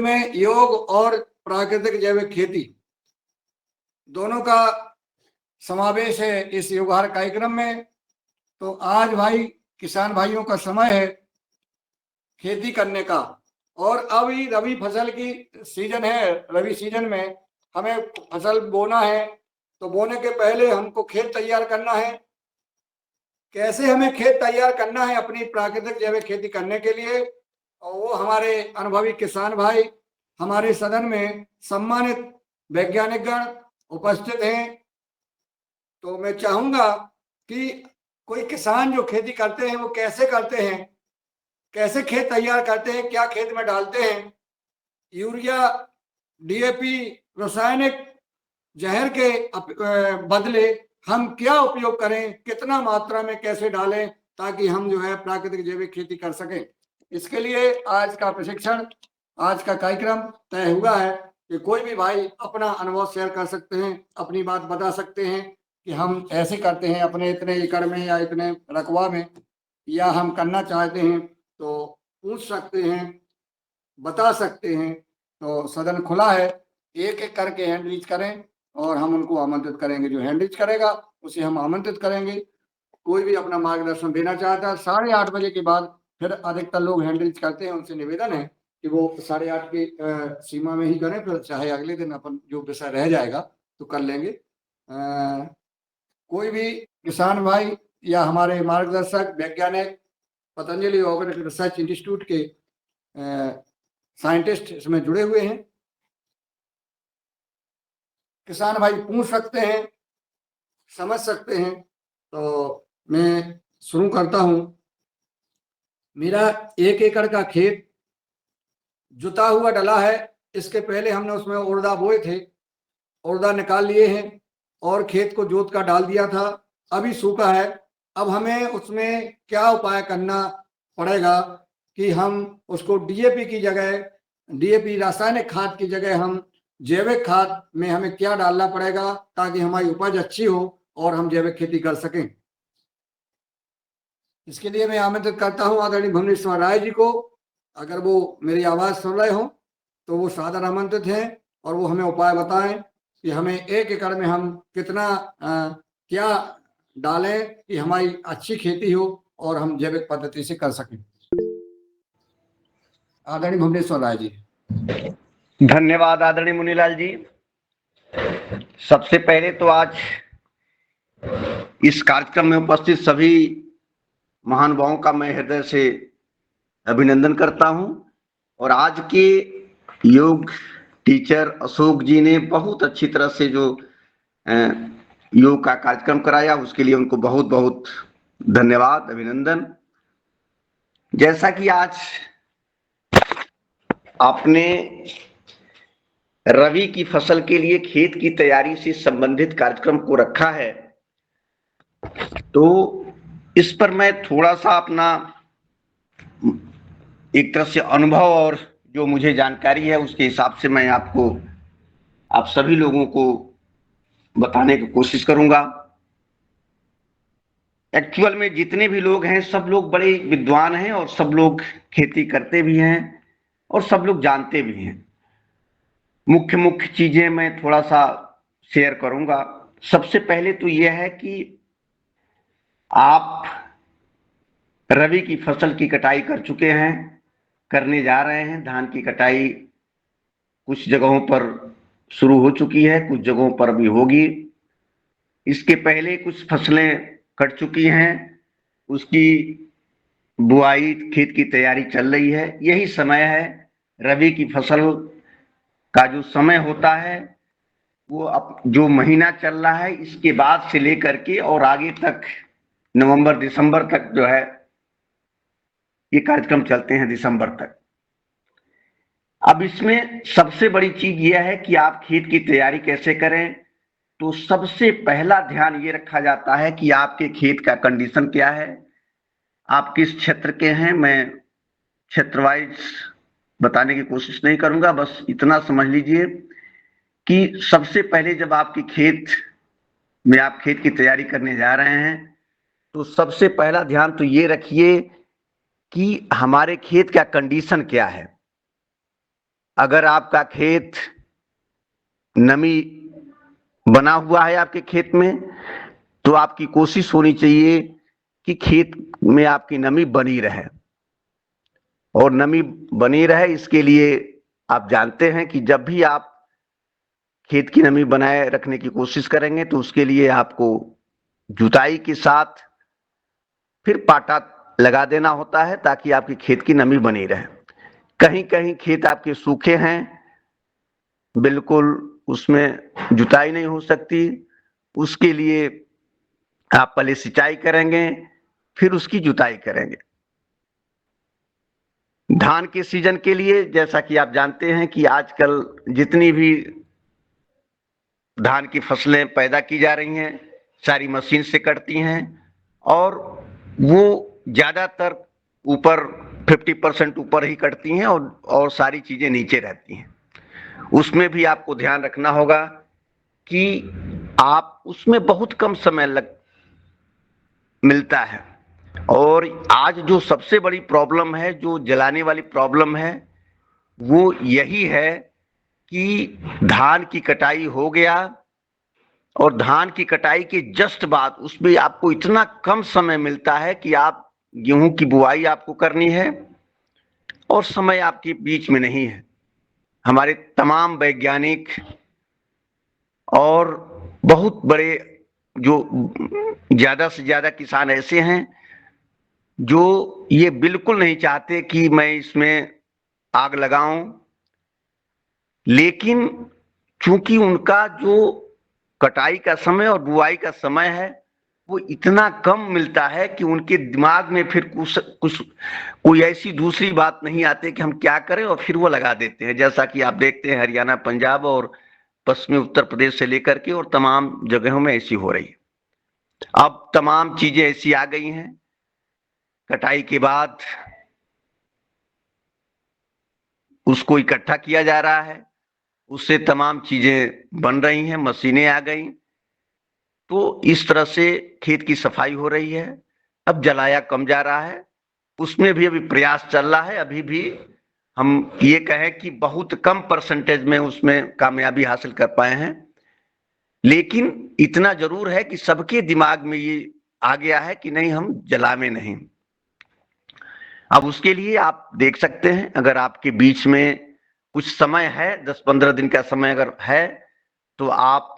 में योग और प्राकृतिक जैविक खेती दोनों का समावेश है इस योगाहार कार्यक्रम में। तो आज भाई किसान भाइयों का समय है खेती करने का, और अभी रबी फसल की सीजन है। रबी सीजन में हमें फसल बोना है, तो बोने के पहले हमको खेत तैयार करना है। कैसे हमें खेत तैयार करना है अपनी प्राकृतिक जैविक खेती करने के लिए, और वो हमारे अनुभवी किसान भाई हमारे सदन में सम्मानित वैज्ञानिक गण उपस्थित हैं। तो मैं चाहूंगा कि कोई किसान जो खेती करते हैं वो कैसे करते हैं, कैसे खेत तैयार करते हैं, क्या खेत में डालते हैं, यूरिया, डीएपी, रासायनिक जहर के बदले हम क्या उपयोग करें, कितना मात्रा में कैसे डालें, ताकि हम जो है प्राकृतिक जैविक खेती कर सकें। इसके लिए आज का प्रशिक्षण, आज का कार्यक्रम तय हुआ है कि कोई भी भाई अपना अनुभव शेयर कर सकते हैं, अपनी बात बता सकते हैं कि हम ऐसे करते हैं अपने इतने एकड़ में या इतने रकबा में, या हम करना चाहते हैं तो पूछ सकते हैं, बता सकते हैं। तो सदन खुला है, एक एक करके हैंड रीच करें और हम उनको आमंत्रित करेंगे। जो हैंड रीच करेगा उसे हम आमंत्रित करेंगे। कोई भी अपना मार्गदर्शन देना चाहता है 8:30 बजे के बाद, फिर अधिकतर लोग हैंड रीच करते हैं, उनसे निवेदन है कि वो 8:30 की सीमा में ही करें, फिर चाहे अगले दिन अपन जो विषय रह जाएगा तो कर लेंगे। कोई भी किसान भाई या हमारे मार्गदर्शक वैज्ञानिक पतंजलि ऑर्गेनिक रिसर्च इंस्टीट्यूट के साइंटिस्ट इसमें जुड़े हुए हैं, किसान भाई पूछ सकते हैं, समझ सकते हैं। तो मैं शुरू करता हूं। मेरा 1 एकड़ का खेत जुता हुआ डला है। इसके पहले हमने उसमें उड़दा बोए थे, उड़दा निकाल लिए हैं और खेत को जोत का डाल दिया था, अभी सूखा है। अब हमें उसमें क्या उपाय करना पड़ेगा कि हम उसको डीएपी की जगह, डीएपी रासायनिक खाद की जगह हम जैविक खाद में हमें क्या डालना पड़ेगा ताकि हमारी उपज अच्छी हो और हम जैविक खेती कर सकें। इसके लिए मैं आमंत्रित करता हूं आदरणीय भुवनेश्वर राय जी को। अगर वो मेरी आवाज सुन रहे हो तो वो सादर आमंत्रित हैं और वो हमें उपाय बताएं कि हमें 1 एकड़ में हम कितना क्या डालें कि हमारी अच्छी खेती हो और हम जैविक पद्धति से कर सकें। आदरणीय भुवनेश्वर राय जी। धन्यवाद आदरणीय मुनीलाल जी। सबसे पहले तो आज इस कार्यक्रम में उपस्थित सभी महानुभावों का मैं हृदय से अभिनंदन करता हूं। और आज के योग टीचर अशोक जी ने बहुत अच्छी तरह से जो योग का कार्यक्रम कराया, उसके लिए उनको बहुत बहुत धन्यवाद, अभिनंदन। जैसा कि आज आपने रबी की फसल के लिए खेत की तैयारी से संबंधित कार्यक्रम को रखा है, तो इस पर मैं थोड़ा सा अपना एक तरह से अनुभव और जो मुझे जानकारी है उसके हिसाब से मैं आपको, आप सभी लोगों को बताने की कोशिश करूंगा। एक्चुअल में जितने भी लोग हैं सब लोग बड़े विद्वान हैं और सब लोग खेती करते भी हैं और सब लोग जानते भी हैं। मुख्य मुख्य चीजें मैं थोड़ा सा शेयर करूंगा। सबसे पहले तो यह है कि आप रबी की फसल की कटाई कर चुके हैं, करने जा रहे हैं। धान की कटाई कुछ जगहों पर शुरू हो चुकी है, कुछ जगहों पर भी होगी। इसके पहले कुछ फसलें कट चुकी हैं, उसकी बुआई, खेत की तैयारी चल रही है। यही समय है रबी की फसल का जो समय होता है, वो अब जो महीना चल रहा है इसके बाद से लेकर के और आगे तक नवंबर दिसंबर तक जो है ये कार्यक्रम चलते हैं, दिसंबर तक। अब इसमें सबसे बड़ी चीज यह है कि आप खेत की तैयारी कैसे करें। तो सबसे पहला ध्यान ये रखा जाता है कि आपके खेत का कंडीशन क्या है, आप किस क्षेत्र के हैं। मैं क्षेत्र वाइज बताने की कोशिश नहीं करूंगा, बस इतना समझ लीजिए कि सबसे पहले जब आपके खेत में आप खेत की तैयारी करने जा रहे हैं तो सबसे पहला ध्यान तो ये रखिए कि हमारे खेत का कंडीशन क्या है। अगर आपका खेत नमी बना हुआ है आपके खेत में, तो आपकी कोशिश होनी चाहिए कि खेत में आपकी नमी बनी रहे। और नमी बनी रहे इसके लिए आप जानते हैं कि जब भी आप खेत की नमी बनाए रखने की कोशिश करेंगे तो उसके लिए आपको जुताई के साथ फिर पाटा लगा देना होता है, ताकि आपके खेत की नमी बनी रहे। कहीं कहीं खेत आपके सूखे हैं, बिल्कुल उसमें जुताई नहीं हो सकती, उसके लिए आप पहले सिंचाई करेंगे, फिर उसकी जुताई करेंगे। धान के सीजन के लिए जैसा कि आप जानते हैं कि आजकल जितनी भी धान की फसलें पैदा की जा रही हैं सारी मशीन से कटती हैं, और वो ज्यादातर ऊपर 50% ऊपर ही कटती हैं और सारी चीजें नीचे रहती हैं। उसमें भी आपको ध्यान रखना होगा कि आप उसमें बहुत कम समय मिलता है। और आज जो सबसे बड़ी प्रॉब्लम है, जो जलाने वाली प्रॉब्लम है, वो यही है कि धान की कटाई हो गया और धान की कटाई के जस्ट बाद उसमें आपको इतना कम समय मिलता है कि आप गेहूं की बुआई आपको करनी है और समय आपके बीच में नहीं है। हमारे तमाम वैज्ञानिक और बहुत बड़े जो ज्यादा से ज्यादा किसान ऐसे हैं जो ये बिल्कुल नहीं चाहते कि मैं इसमें आग लगाऊं, लेकिन चूंकि उनका जो कटाई का समय और बुआई का समय है वो इतना कम मिलता है कि उनके दिमाग में फिर कुछ कोई ऐसी दूसरी बात नहीं आती कि हम क्या करें, और फिर वो लगा देते हैं। जैसा कि आप देखते हैं हरियाणा, पंजाब और पश्चिमी उत्तर प्रदेश से लेकर के और तमाम जगहों में ऐसी हो रही है। अब तमाम चीजें ऐसी आ गई हैं, कटाई के बाद उसको इकट्ठा किया जा रहा है, उससे तमाम चीजें बन रही हैं, मशीनें आ गई, तो इस तरह से खेत की सफाई हो रही है। अब जलाया कम जा रहा है, उसमें भी अभी प्रयास चल रहा है। अभी भी हम ये कहें कि बहुत कम परसेंटेज में उसमें कामयाबी हासिल कर पाए हैं, लेकिन इतना जरूर है कि सबके दिमाग में ये आ गया है कि नहीं, हम जलावे नहीं। अब उसके लिए आप देख सकते हैं, अगर आपके बीच में कुछ समय है, 10-15 दिन का समय अगर है, तो आप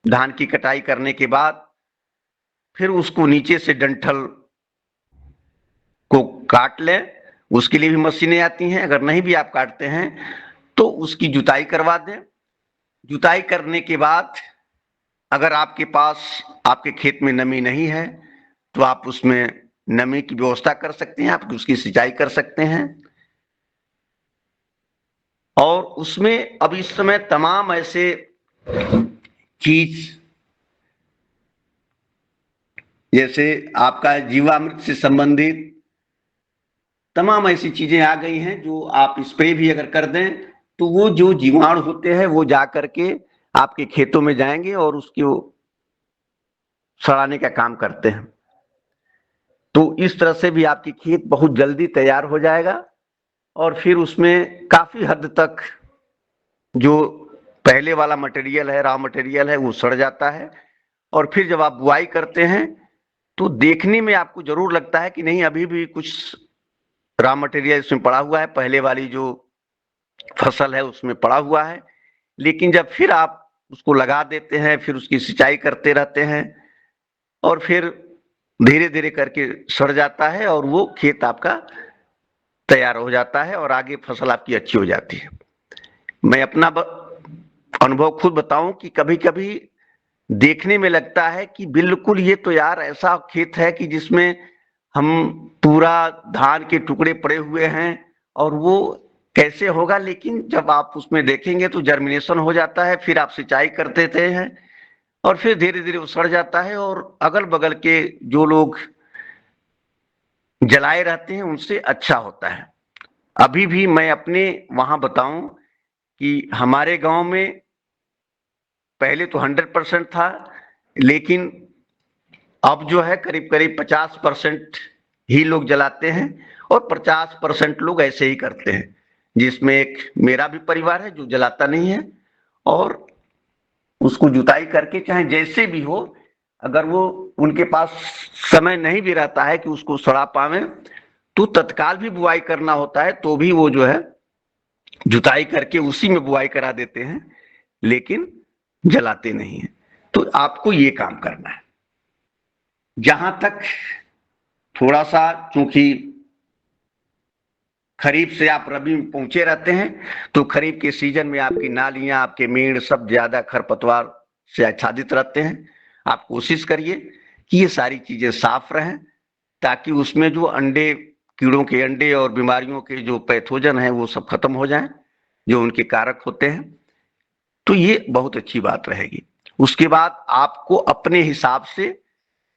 धान की कटाई करने के बाद फिर उसको नीचे से डंठल को काट लें। उसके लिए भी मशीनें आती हैं। अगर नहीं भी आप काटते हैं तो उसकी जुताई करवा दें। जुताई करने के बाद अगर आपके पास आपके खेत में नमी नहीं है तो आप उसमें नमी की व्यवस्था कर सकते हैं, आप उसकी सिंचाई कर सकते हैं। और उसमें अब इस समय तमाम ऐसे चीज जैसे आपका जीवामृत से संबंधित तमाम ऐसी चीजें आ गई हैं जो आप स्प्रे भी अगर कर दें तो वो जो जीवाणु होते हैं वो जा करके आपके खेतों में जाएंगे और उसको सड़ाने का काम करते हैं। तो इस तरह से भी आपकी खेत बहुत जल्दी तैयार हो जाएगा और फिर उसमें काफी हद तक जो पहले वाला मटेरियल है, रॉ मटेरियल है, वो सड़ जाता है। और फिर जब आप बुआई करते हैं तो देखने में आपको जरूर लगता है कि नहीं, अभी भी कुछ रॉ मटेरियल इसमें पड़ा हुआ है, पहले वाली जो फसल है उसमें पड़ा हुआ है। लेकिन जब फिर आप उसको लगा देते हैं, फिर उसकी सिंचाई करते रहते हैं और फिर धीरे धीरे करके सड़ जाता है और वो खेत आपका तैयार हो जाता है और आगे फसल आपकी अच्छी हो जाती है। मैं अपना अनुभव खुद बताऊं कि कभी कभी देखने में लगता है कि बिल्कुल ये तो यार ऐसा खेत है कि जिसमें हम पूरा धान के टुकड़े पड़े हुए हैं और वो कैसे होगा। लेकिन जब आप उसमें देखेंगे तो जर्मिनेशन हो जाता है, फिर आप सिंचाई कर देते हैं और फिर धीरे धीरे वो सड़ जाता है और अगल बगल के जो लोग जलाए रहते हैं उनसे अच्छा होता है। अभी भी मैं अपने वहां बताऊं कि हमारे गांव में पहले तो 100% था, लेकिन अब जो है करीब करीब 50% ही लोग जलाते हैं और 50% लोग ऐसे ही करते हैं। जिसमें एक मेरा भी परिवार है जो जलाता नहीं है, और उसको जुताई करके चाहे जैसे भी हो, अगर वो उनके पास समय नहीं भी रहता है कि उसको सड़ा पावे, तो तत्काल भी बुआई करना होता है तो भी वो जो है जुताई करके उसी में बुआई करा देते हैं, लेकिन जलाते नहीं है। तो आपको ये काम करना है। जहां तक थोड़ा सा, चूंकि खरीफ से आप रबी में पहुंचे रहते हैं, तो खरीफ के सीजन में आपकी नालियां, आपके मेड़ सब ज्यादा खरपतवार से आच्छादित रहते हैं। आप कोशिश करिए कि ये सारी चीजें साफ रहें, ताकि उसमें जो अंडे, कीड़ों के अंडे और बीमारियों के जो पैथोजन है वो सब खत्म हो जाएं, जो उनके कारक होते हैं। तो ये बहुत अच्छी बात रहेगी। उसके बाद आपको अपने हिसाब से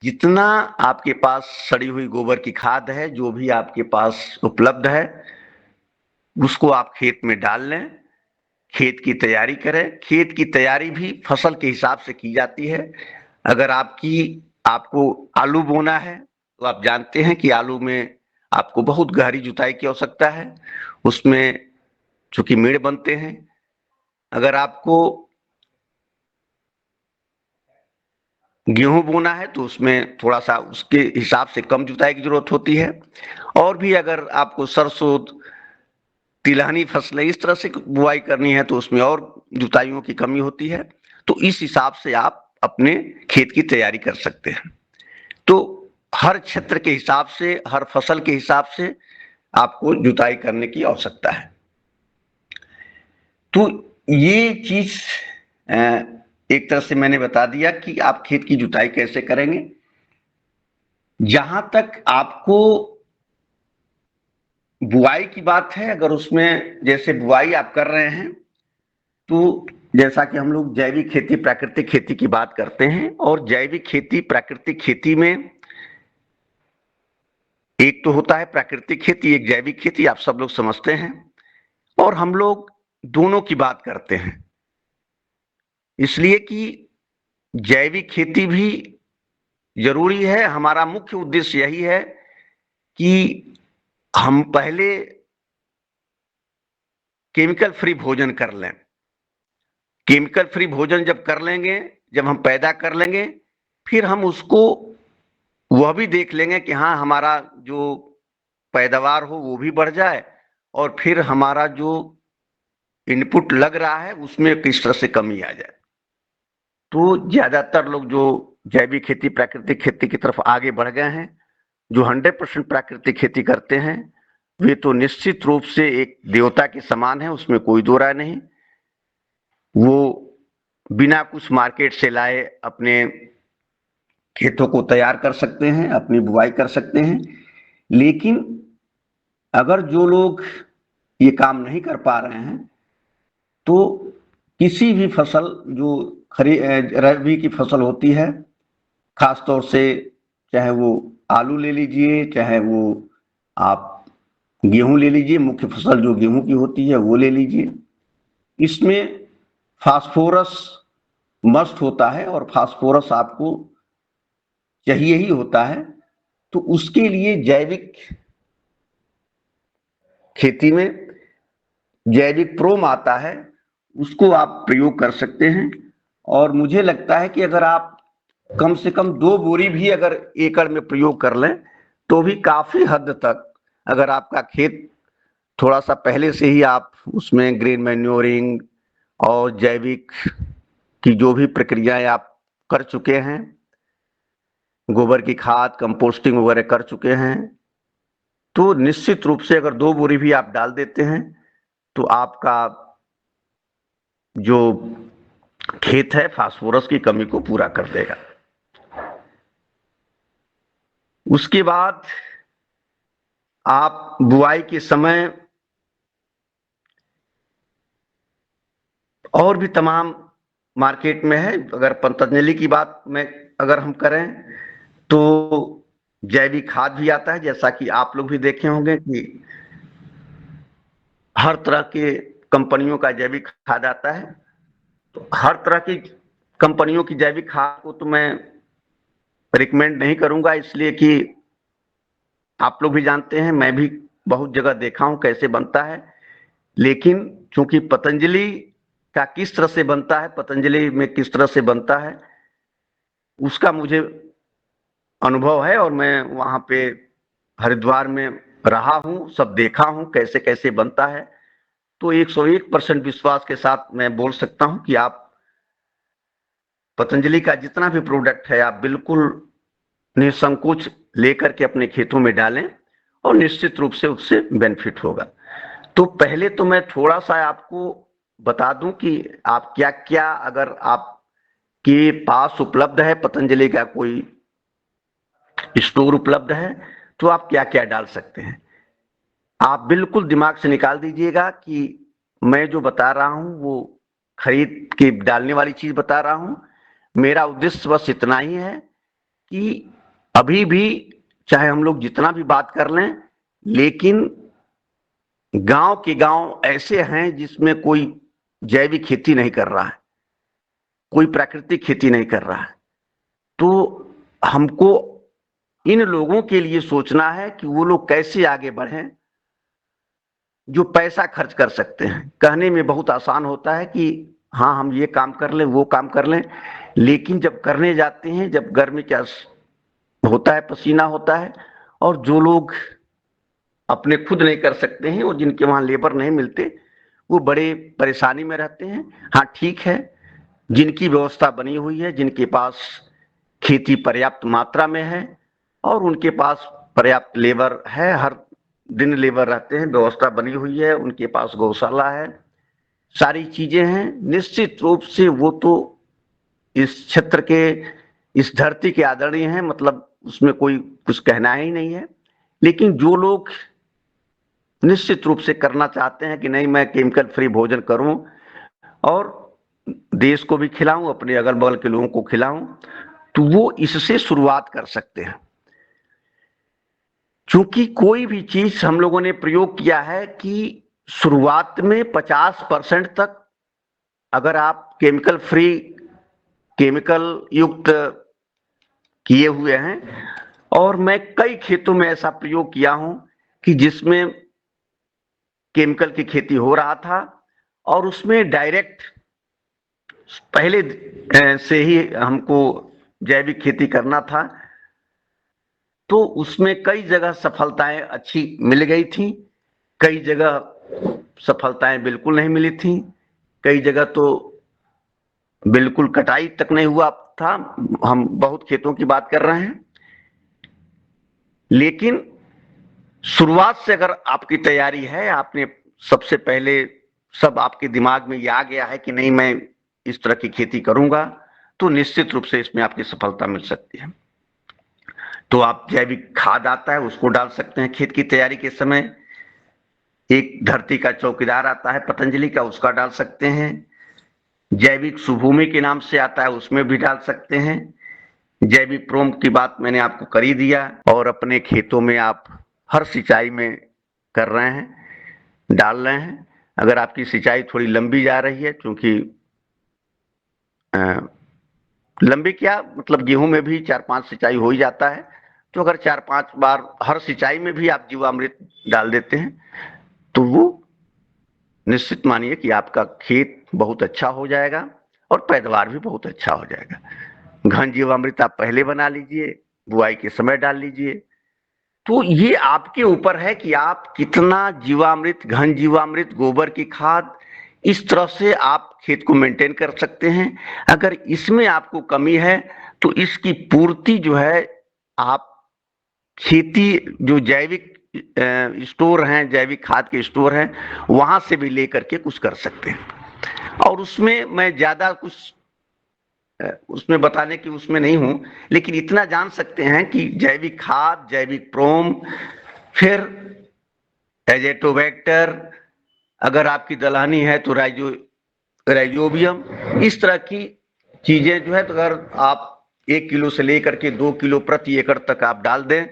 जितना आपके पास सड़ी हुई गोबर की खाद है, जो भी आपके पास उपलब्ध है, उसको आप खेत में डाल लें, खेत की तैयारी करें। खेत की तैयारी भी फसल के हिसाब से की जाती है। अगर आपको आलू बोना है, तो आप जानते हैं कि आलू में आपको बहुत गहरी जुताई की आवश्यकता है, उसमें चूंकि मेड़ बनते हैं। अगर आपको गेहूं बोना है तो उसमें थोड़ा सा उसके हिसाब से कम जुताई की जरूरत होती है। और भी अगर आपको सरसों, तिलहनी फसलें इस तरह से बुआई करनी है तो उसमें और जुताइयों की कमी होती है। तो इस हिसाब से आप अपने खेत की तैयारी कर सकते हैं। तो हर क्षेत्र के हिसाब से, हर फसल के हिसाब से आपको जुताई करने की आवश्यकता है। तो ये चीज एक तरह से मैंने बता दिया कि आप खेत की जुताई कैसे करेंगे। जहां तक आपको बुआई की बात है, अगर उसमें जैसे बुआई आप कर रहे हैं, तो जैसा कि हम लोग जैविक खेती, प्राकृतिक खेती की बात करते हैं, और जैविक खेती, प्राकृतिक खेती में एक तो होता है प्राकृतिक खेती, एक जैविक खेती, आप सब लोग समझते हैं। और हम लोग दोनों की बात करते हैं, इसलिए कि जैविक खेती भी जरूरी है। हमारा मुख्य उद्देश्य यही है कि हम पहले केमिकल फ्री भोजन कर लें। केमिकल फ्री भोजन जब कर लेंगे, जब हम पैदा कर लेंगे, फिर हम उसको वह भी देख लेंगे कि हाँ, हमारा जो पैदावार हो वो भी बढ़ जाए, और फिर हमारा जो इनपुट लग रहा है उसमें किस तरह से कमी आ जाए। तो ज्यादातर लोग जो जैविक खेती, प्राकृतिक खेती की तरफ आगे बढ़ गए हैं, जो 100% प्राकृतिक खेती करते हैं, वे तो निश्चित रूप से एक देवता के समान है, उसमें कोई दो राय नहीं। वो बिना कुछ मार्केट से लाए अपने खेतों को तैयार कर सकते हैं, अपनी बुआई कर सकते हैं। लेकिन अगर जो लोग ये काम नहीं कर पा रहे हैं, तो किसी भी फसल जो रबी की फसल होती है, खास तौर से चाहे वो आलू ले लीजिए, चाहे वो आप गेहूं ले लीजिए, मुख्य फसल जो गेहूं की होती है वो ले लीजिए, इसमें फास्फोरस मस्ट होता है, और फास्फोरस आपको चाहिए ही होता है। तो उसके लिए जैविक खेती में जैविक प्रोम आता है, उसको आप प्रयोग कर सकते हैं। और मुझे लगता है कि अगर आप कम से कम 2 बोरी भी अगर एकड़ में प्रयोग कर लें, तो भी काफी हद तक, अगर आपका खेत थोड़ा सा पहले से ही आप उसमें ग्रीन मैन्योरिंग और जैविक की जो भी प्रक्रियाएं आप कर चुके हैं, गोबर की खाद, कंपोस्टिंग वगैरह कर चुके हैं, तो निश्चित रूप से अगर 2 बोरी भी आप डाल देते हैं, तो आपका जो खेत है फास्फोरस की कमी को पूरा कर देगा। उसके बाद आप बुआई के समय और भी तमाम मार्केट में है, अगर पतंजलि की बात में अगर हम करें, तो जैविक खाद भी आता है। जैसा कि आप लोग भी देखे होंगे कि हर तरह के कंपनियों का जैविक खाद आता है। तो हर तरह की कंपनियों की जैविक खाद को तो मैं रिकमेंड नहीं करूंगा, इसलिए कि आप लोग भी जानते हैं, मैं भी बहुत जगह देखा हूं कैसे बनता है। लेकिन चूंकि पतंजलि का किस तरह से बनता है, पतंजलि में किस तरह से बनता है, उसका मुझे अनुभव है और मैं वहां पे हरिद्वार में रहा हूं, सब देखा हूं कैसे कैसे बनता है। तो 101% विश्वास के साथ मैं बोल सकता हूं कि आप पतंजलि का जितना भी प्रोडक्ट है आप बिल्कुल निसंकोच लेकर के अपने खेतों में डालें और निश्चित रूप से उससे बेनिफिट होगा। तो पहले तो मैं थोड़ा सा आपको बता दूं कि आप क्या क्या, अगर आपके पास उपलब्ध है, पतंजलि का कोई स्टोर उपलब्ध है, तो आप क्या क्या डाल सकते हैं। आप बिल्कुल दिमाग से निकाल दीजिएगा कि मैं जो बता रहा हूं वो खरीद के डालने वाली चीज बता रहा हूं। मेरा उद्देश्य बस इतना ही है कि अभी भी चाहे हम लोग जितना भी बात कर लें, लेकिन गांव के गांव ऐसे हैं जिसमें कोई जैविक खेती नहीं कर रहा है, कोई प्राकृतिक खेती नहीं कर रहा है। तो हमको इन लोगों के लिए सोचना है कि वो लोग कैसे आगे बढ़ें, जो पैसा खर्च कर सकते हैं। कहने में बहुत आसान होता है कि हाँ हम ये काम कर लें, वो काम कर लें, लेकिन जब करने जाते हैं, जब गर्मी क्या होता है, पसीना होता है, और जो लोग अपने खुद नहीं कर सकते हैं और जिनके वहां लेबर नहीं मिलते, वो बड़े परेशानी में रहते हैं। हाँ ठीक है, जिनकी व्यवस्था बनी हुई है, जिनके पास खेती पर्याप्त मात्रा में है और उनके पास पर्याप्त लेबर है, हर दिन लेबर रहते हैं, व्यवस्था बनी हुई है, उनके पास गौशाला है, सारी चीजें हैं, निश्चित रूप से वो तो इस क्षेत्र के, इस धरती के आदरणीय हैं, मतलब उसमें कोई कुछ कहना ही नहीं है। लेकिन जो लोग निश्चित रूप से करना चाहते हैं कि नहीं मैं केमिकल फ्री भोजन करूं और देश को भी खिलाऊं, अपने अगल बगल के लोगों को खिलाऊं, तो वो इससे शुरुआत कर सकते हैं। क्योंकि कोई भी चीज हम लोगों ने प्रयोग किया है कि शुरुआत में 50% तक अगर आप केमिकल फ्री, केमिकल युक्त किए हुए हैं, और मैं कई खेतों में ऐसा प्रयोग किया हूं कि जिसमें केमिकल की खेती हो रहा था और उसमें डायरेक्ट पहले से ही हमको जैविक खेती करना था, तो उसमें कई जगह सफलताएं अच्छी मिल गई थी, कई जगह सफलताएं बिल्कुल नहीं मिली थी, कई जगह तो बिल्कुल कटाई तक नहीं हुआ था। हम बहुत खेतों की बात कर रहे हैं। लेकिन शुरुआत से अगर आपकी तैयारी है, आपने सबसे पहले सब आपके दिमाग में ये आ गया है कि नहीं मैं इस तरह की खेती करूंगा, तो निश्चित रूप से इसमें आपकी सफलता मिल सकती है। तो आप जैविक खाद आता है उसको डाल सकते हैं खेत की तैयारी के समय। एक धरती का चौकीदार आता है पतंजलि का, उसका डाल सकते हैं। जैविक सुभूमि के नाम से आता है, उसमें भी डाल सकते हैं। जैविक प्रोम की बात मैंने आपको कर ही दिया। और अपने खेतों में आप हर सिंचाई में कर रहे हैं, डाल रहे हैं। अगर आपकी सिंचाई थोड़ी लंबी जा रही है, क्योंकि लंबी क्या मतलब गेहूं में भी 4-5 सिंचाई हो ही जाता है, तो अगर 4-5 बार हर सिंचाई में भी आप जीवामृत डाल देते हैं तो वो निश्चित मानिए कि आपका खेत बहुत अच्छा हो जाएगा और पैदावार भी बहुत अच्छा हो जाएगा। घन जीवामृत आप पहले बना लीजिए, बुआई के समय डाल लीजिए। तो ये आपके ऊपर है कि आप कितना जीवामृत, घन जीवामृत, गोबर की खाद, इस तरह से आप खेत को मेंटेन कर सकते हैं। अगर इसमें आपको कमी है तो इसकी पूर्ति जो है आप खेती, जो जैविक स्टोर हैं, जैविक खाद के स्टोर हैं, वहां से भी लेकर के कुछ कर सकते हैं। और उसमें मैं ज्यादा कुछ उसमें बताने की उसमें नहीं हूं, लेकिन इतना जान सकते हैं कि जैविक खाद, जैविक प्रोम, फिर एजेटोबैक्टर, अगर आपकी दलहनी है तो राइजोबियम, इस तरह की चीजें जो है, तो अगर आप 1 किलो से लेकर के 2 किलो प्रति एकड़ तक आप डाल दें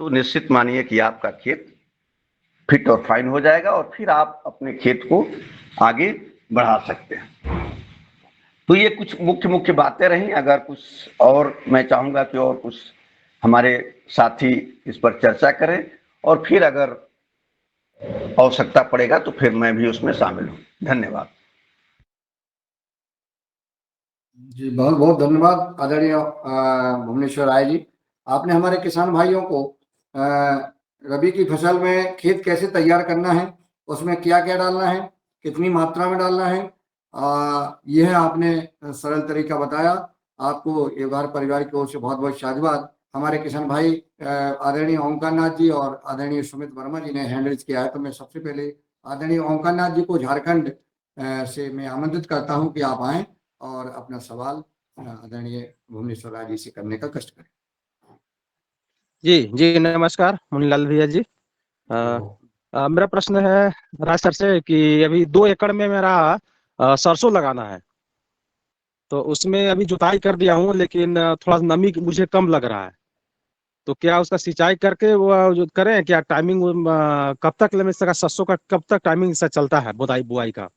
तो निश्चित मानिए कि आपका खेत फिट और फाइन हो जाएगा और फिर आप अपने खेत को आगे बढ़ा सकते हैं। तो ये कुछ मुख्य मुख्य बातें रहीं। अगर कुछ और मैं चाहूंगा कि और कुछ हमारे साथी इस पर चर्चा करें, और फिर अगर आवश्यकता पड़ेगा तो फिर मैं भी उसमें शामिल हूँ। धन्यवाद। जी बहुत बहुत धन्यवाद आदरणीय भुवनेश्वर राय जी। आपने हमारे किसान भाइयों को रबी की फसल में खेत कैसे तैयार करना है, उसमें क्या क्या डालना है, कितनी मात्रा में डालना है, यह आपने सरल तरीका बताया। आपको युवहर परिवार की ओर से बहुत बहुत शाबाश। हमारे किसान भाई आदरणीय ओंकार नाथ जी और आदरणीय सुमित वर्मा जी ने हैंड रेज किया है, तो मैं सबसे पहले आदरणीय ओंकार नाथ जी को झारखंड से मैं आमंत्रित करता हूं कि आप आएं और अपना सवाल आदरणीय भुवनेश्वर राय जी से करने का कष्ट करें। जी जी नमस्कार मुनीलाल भैया जी। मेरा प्रश्न है राज सर से कि अभी 2 एकड़ में मेरा सरसों लगाना है, तो उसमें अभी जुताई कर दिया हूँ, लेकिन थोड़ा नमी मुझे कम लग रहा है। तो क्या उसका सिंचाई करके वो जो करें, क्या टाइमिंग कब तक इसका सरसों का कब तक टाइमिंग से चलता है बुआई बुआई का,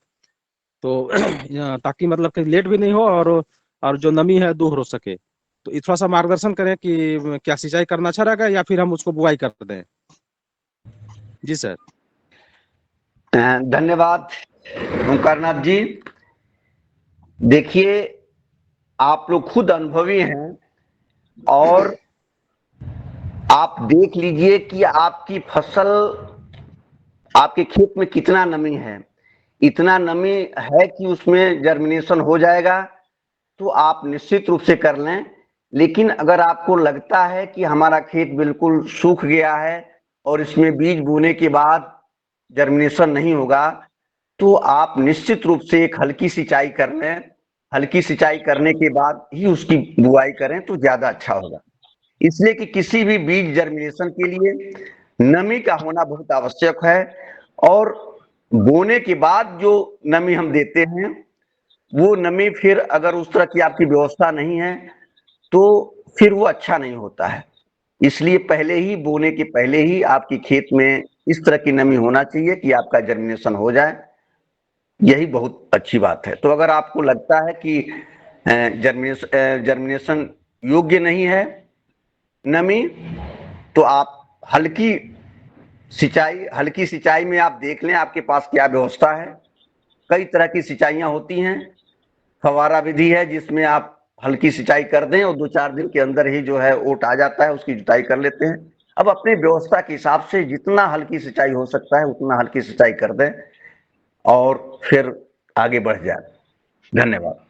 तो ताकि मतलब कि लेट भी नहीं हो और जो नमी है दूर हो सके। तो ये थोड़ा सा मार्गदर्शन करें कि क्या सिंचाई करना अच्छा रहेगा या फिर हम उसको बुआई कर दें। जी सर। धन्यवाद ओंकारनाथ जी। देखिए, आप लोग खुद अनुभवी हैं और आप देख लीजिए कि आपकी फसल, आपके खेत में कितना नमी है। इतना नमी है कि उसमें जर्मिनेशन हो जाएगा, तो आप निश्चित रूप से कर लें। लेकिन अगर आपको लगता है कि हमारा खेत बिल्कुल सूख गया है और इसमें बीज बोने के बाद जर्मिनेशन नहीं होगा, तो आप निश्चित रूप से एक हल्की सिंचाई कर लें। हल्की सिंचाई करने के बाद ही उसकी बुआई करें तो ज्यादा अच्छा होगा। इसलिए कि किसी भी बीज जर्मिनेशन के लिए नमी का होना बहुत आवश्यक है, और बोने के बाद जो नमी हम देते हैं वो नमी फिर अगर उस तरह की आपकी व्यवस्था नहीं है तो फिर वो अच्छा नहीं होता है। इसलिए पहले ही, बोने के पहले ही आपके खेत में इस तरह की नमी होना चाहिए कि आपका जर्मिनेशन हो जाए। यही बहुत अच्छी बात है। तो अगर आपको लगता है कि जर्मिनेशन योग्य नहीं है नमी, तो आप हल्की सिंचाई में आप देख लें आपके पास क्या व्यवस्था है। कई तरह की सिंचाइयां होती हैं। फवारा विधि है जिसमें आप हल्की सिंचाई कर दें और 2-4 दिन के अंदर ही जो है ओट आ जाता है, उसकी जुताई कर लेते हैं। अब अपनी व्यवस्था के हिसाब से जितना हल्की सिंचाई हो सकता है उतना हल्की सिंचाई कर दें और फिर आगे बढ़ जाए। धन्यवाद।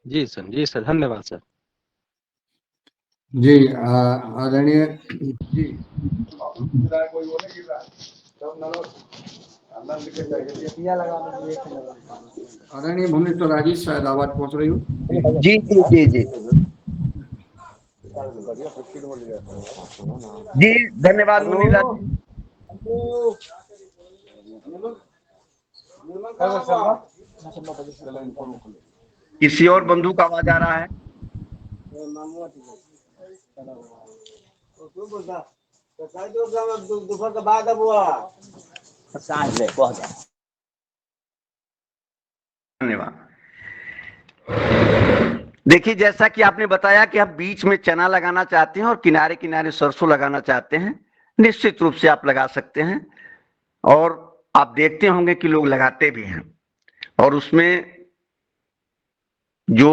जी सर धन्यवाद सर। जी आदरणीय जी आदरणीय भुवनेश्वर राय जी, शायद आवाज पहुंच रही हो। जी जी जी जी जी धन्यवाद मुनीलाल जी। किसी और बंधु का आवाज आ रहा है? धन्यवाद। देखिए, जैसा कि आपने बताया कि आप बीच में चना लगाना चाहते हैं और किनारे किनारे सरसों लगाना चाहते हैं, निश्चित रूप से आप लगा सकते हैं। और आप देखते होंगे कि लोग लगाते भी हैं, और उसमें जो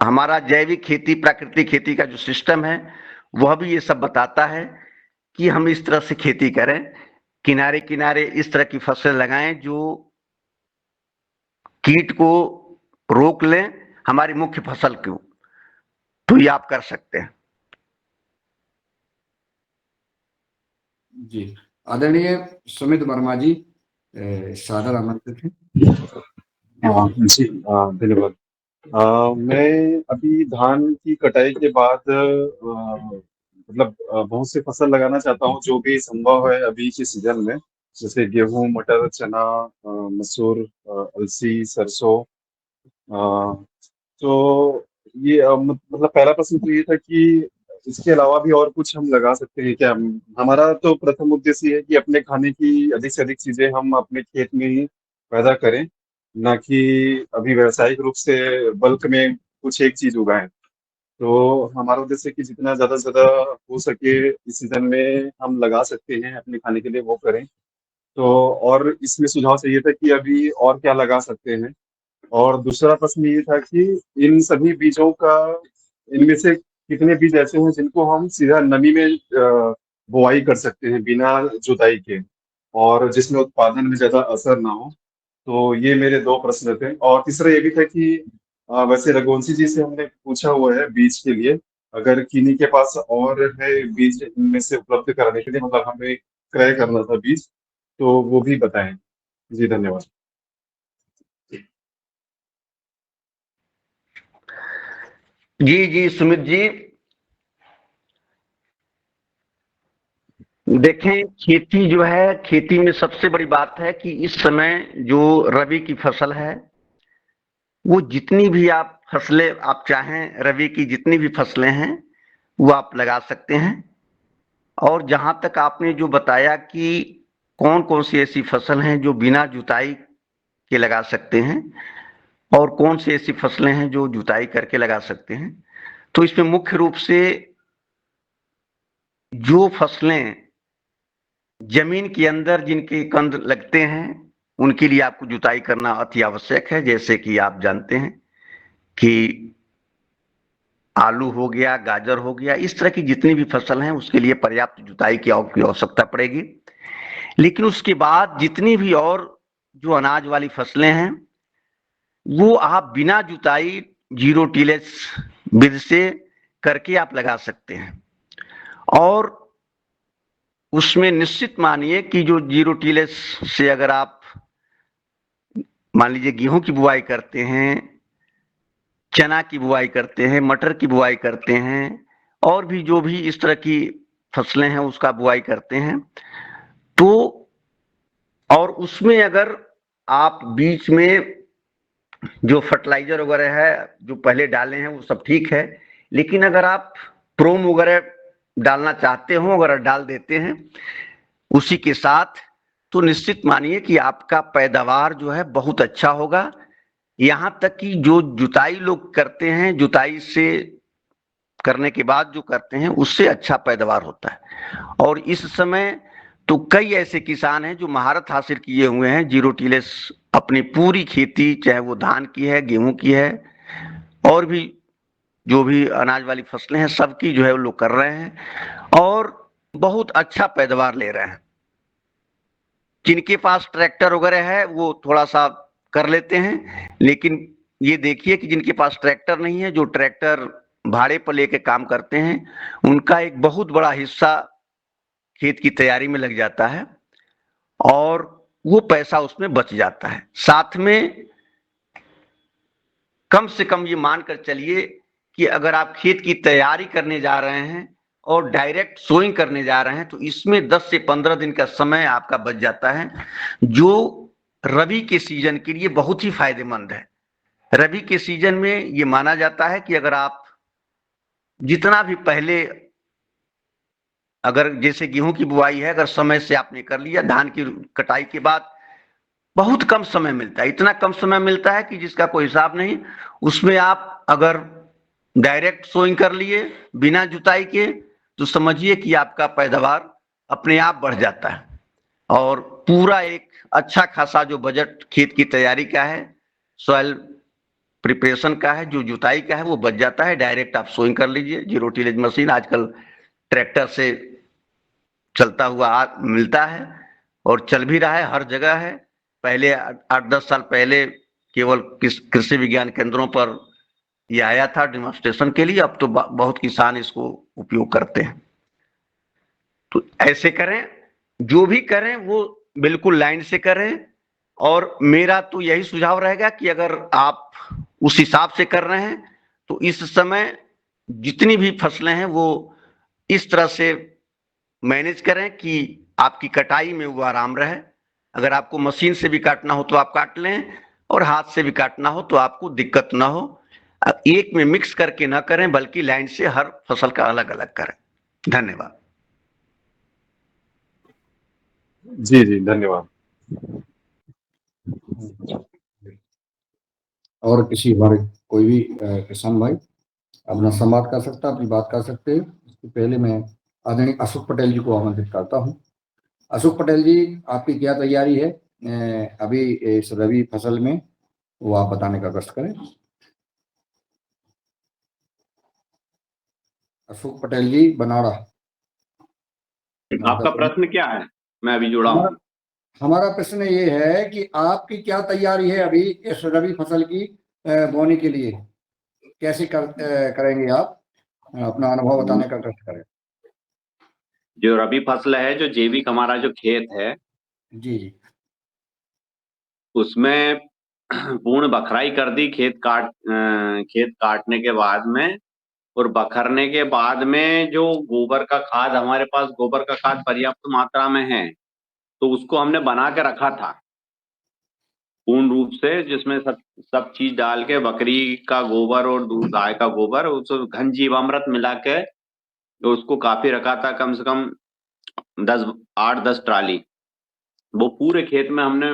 हमारा जैविक खेती, प्राकृतिक खेती का जो सिस्टम है वह भी ये सब बताता है कि हम इस तरह से खेती करें, किनारे किनारे इस तरह की फसल लगाएं जो कीट को रोक लें हमारी मुख्य फसल को। तो ये आप कर सकते हैं। जी आदरणीय सुमित वर्मा जी, सादर आमंत्रित हैं। जी धन्यवाद। मैं अभी धान की कटाई के बाद मतलब बहुत से फसल लगाना चाहता हूँ जो भी संभव है अभी के सीजन में, जैसे गेहूं, मटर, चना, मसूर, अलसी, सरसों। तो ये मतलब पहला प्रश्न तो ये था कि इसके अलावा भी और कुछ हम लगा सकते हैं क्या? हमारा तो प्रथम उद्देश्य है कि अपने खाने की अधिक से अधिक चीजें हम अपने खेत में ही पैदा करें, ना कि अभी व्यावसायिक रूप से बल्क में कुछ एक चीज उगाएं। तो हमारा उद्देश्य है कि जितना ज्यादा से ज्यादा हो सके इस सीजन में हम लगा सकते हैं अपने खाने के लिए वो करें। तो और इसमें सुझाव चाहिए था कि अभी और क्या लगा सकते हैं। और दूसरा प्रश्न ये था कि इन सभी बीजों का, इनमें से कितने बीज ऐसे हैं जिनको हम सीधा नमी में बुआई कर सकते हैं बिना जुताई के, और जिसमें उत्पादन में ज्यादा असर ना हो। तो ये मेरे दो प्रश्न थे। और तीसरा ये भी था कि वैसे रघुवंशी जी से हमने पूछा हुआ है बीज के लिए, अगर किन्हीं के पास और है बीज इनमें से उपलब्ध कराने के लिए, मतलब हमें क्रय करना था बीज, तो वो भी बताएं। जी धन्यवाद। जी जी सुमित जी, देखें खेती जो है, खेती में सबसे बड़ी बात है कि इस समय जो रबी की फसल है, वो जितनी भी आप फसलें आप चाहें, रबी की जितनी भी फसलें हैं वो आप लगा सकते हैं। और जहां तक आपने जो बताया कि कौन कौन सी ऐसी फसल हैं जो बिना जुताई के लगा सकते हैं और कौन सी ऐसी फसलें हैं जो जुताई करके लगा सकते हैं, तो इसमें मुख्य रूप से जो फसलें जमीन के अंदर जिनके कंद लगते हैं उनके लिए आपको जुताई करना अति आवश्यक है। जैसे कि आप जानते हैं कि आलू हो गया, गाजर हो गया, इस तरह की जितनी भी फसल हैं उसके लिए पर्याप्त जुताई की आवश्यकता पड़ेगी। लेकिन उसके बाद जितनी भी और जो अनाज वाली फसलें हैं वो आप बिना जुताई जीरो टिलेज विधि से करके आप लगा सकते हैं। और उसमें निश्चित मानिए कि जो जीरो टिलेज से अगर आप मान लीजिए गेहूं की बुआई करते हैं, चना की बुआई करते हैं, मटर की बुआई करते हैं, और भी जो भी इस तरह की फसलें हैं उसका बुआई करते हैं, तो और उसमें अगर आप बीच में जो फर्टिलाइजर वगैरह है जो पहले डाले हैं वो सब ठीक है, लेकिन अगर आप प्रोम वगैरह डालना चाहते हो, अगर डाल देते हैं उसी के साथ, तो निश्चित मानिए कि आपका पैदावार जो है बहुत अच्छा होगा। यहां तक कि जो जुताई लोग करते हैं, जुताई से करने के बाद जो करते हैं उससे अच्छा पैदावार होता है। और इस समय तो कई ऐसे किसान हैं जो महारत हासिल किए हुए हैं जीरो टिलेस अपनी पूरी खेती, चाहे वो धान की है, गेहूं की है, और भी जो भी अनाज वाली फसलें हैं सबकी जो है वो लोग कर रहे हैं और बहुत अच्छा पैदावार ले रहे हैं। जिनके पास ट्रैक्टर वगैरह है वो थोड़ा सा कर लेते हैं, लेकिन ये देखिए कि जिनके पास ट्रैक्टर नहीं है, जो ट्रैक्टर भाड़े पर लेके काम करते हैं, उनका एक बहुत बड़ा हिस्सा खेत की तैयारी में लग जाता है और वो पैसा उसमें बच जाता है। साथ में कम से कम ये मानकर चलिए कि अगर आप खेत की तैयारी करने जा रहे हैं और डायरेक्ट सोइंग करने जा रहे हैं तो इसमें 10 से 15 दिन का समय आपका बच जाता है, जो रबी के सीजन के लिए बहुत ही फायदेमंद है। रबी के सीजन में ये माना जाता है कि अगर आप जितना भी पहले, अगर जैसे गेहूं की बुआई है, अगर समय से आपने कर लिया, धान की कटाई के बाद बहुत कम समय मिलता है, इतना कम समय मिलता है कि जिसका कोई हिसाब नहीं। उसमें आप अगर डायरेक्ट सोइंग कर लिए बिना जुताई के, तो समझिए कि आपका पैदावार अपने आप बढ़ जाता है और पूरा एक अच्छा खासा जो बजट खेत की तैयारी का है, सॉइल प्रिपरेशन का है, जो जुताई का है, वो बच जाता है। डायरेक्ट आप सोइंग कर लीजिए। जीरो टिलेज मशीन आजकल ट्रैक्टर से चलता हुआ मिलता है और चल भी रहा है, हर जगह है। पहले 8-10 साल पहले केवल कृषि विज्ञान केंद्रों पर ये आया था डेमोन्स्ट्रेशन के लिए, अब तो बहुत किसान इसको उपयोग करते हैं। तो ऐसे करें, जो भी करें वो बिल्कुल लाइन से करें। और मेरा तो यही सुझाव रहेगा कि अगर आप उस हिसाब से कर रहे हैं तो इस समय जितनी भी फसलें हैं वो इस तरह से मैनेज करें कि आपकी कटाई में वो आराम रहे। अगर आपको मशीन से भी काटना हो तो आप काट लें और हाथ से भी काटना हो तो आपको दिक्कत ना हो। एक में मिक्स करके ना करें बल्कि लाइन से हर फसल का अलग अलग करें। धन्यवाद। जी जी धन्यवाद। और किसी हमारे कोई भी किसान भाई? अपना संवाद कर सकता है, अपनी बात कर सकते हैं। इससे पहले मैं आदरणीय अशोक पटेल जी को आमंत्रित करता हूँ। अशोक पटेल जी, आपकी क्या तैयारी है अभी इस रबी फसल में, वो आप बताने का कष्ट करें। अशोक पटेल जी, बनाड़ा। आपका प्रश्न क्या है? मैं अभी जुड़ा हमारा हूँ। हमारा प्रश्न ये है कि आपकी क्या तैयारी है अभी इस रबी फसल की बोने के लिए, कैसे करेंगे आप, अपना अनुभव बताने का कष्ट करें। जो रबी फसल है, जो जैविक हमारा जो खेत है, जी जी। उसमें पूर्ण बखराई कर दी खेत काटने के बाद में। और बखरने के बाद में जो गोबर का खाद, हमारे पास गोबर का खाद पर्याप्त मात्रा में है, तो उसको हमने बना के रखा था पूर्ण रूप से, जिसमें सब चीज डाल के, बकरी का गोबर और दूध, गाय का गोबर, उस घन जीवामृत मिला के तो उसको काफी रखा था, कम से कम 8-10 ट्राली। वो पूरे खेत में हमने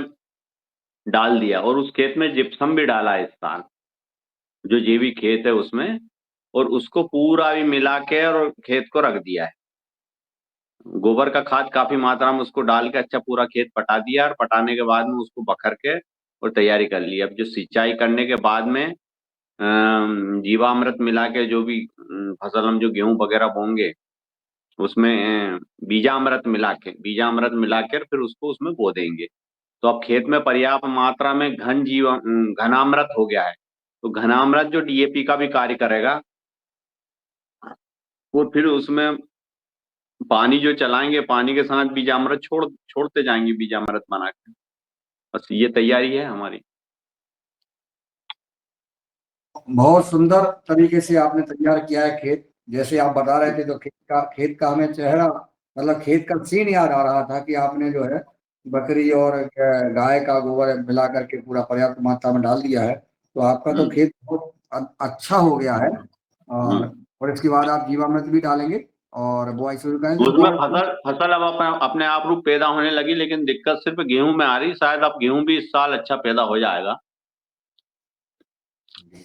डाल दिया, और उस खेत में जिप्सम भी डाला है इस साल, जो जैविक खेत है उसमें, और उसको पूरा भी मिला के और खेत को रख दिया है। गोबर का खाद काफी मात्रा में उसको डाल के अच्छा पूरा खेत पटा दिया, और पटाने के बाद में उसको बखर के और तैयारी कर ली। अब जो सिंचाई करने के बाद में जीवामृत मिला के, जो भी फसल हम जो गेहूं वगैरह बोंगे, उसमें बीजामृत मिला के फिर उसको उसमें बो देंगे। तो अब खेत में पर्याप्त मात्रा में घनामृत हो गया है, तो घनामृत जो डीएपी का भी कार्य करेगा, और फिर उसमें पानी जो चलाएंगे, पानी के साथ बीजामृत छोड़ते जाएंगे, बीजामृत बना के। बस ये तैयारी है हमारी। बहुत सुंदर तरीके से आपने तैयार किया है खेत। जैसे आप बता रहे थे तो खेत का हमें चेहरा, मतलब खेत का सीन याद आ रहा था कि आपने जो है बकरी और गाय का गोबर मिला करके पूरा पर्याप्त मात्रा में डाल दिया है। तो आपका तो खेत बहुत अच्छा हो गया है। और इसके बाद आप जीवामृत भी डालेंगे और बुआई शुरू करेंगे। उसमें फसल अब अपने आप रूप पैदा होने लगी, लेकिन दिक्कत सिर्फ गेहूं में आ रही। शायद अब गेहूं भी इस साल अच्छा पैदा हो जाएगा।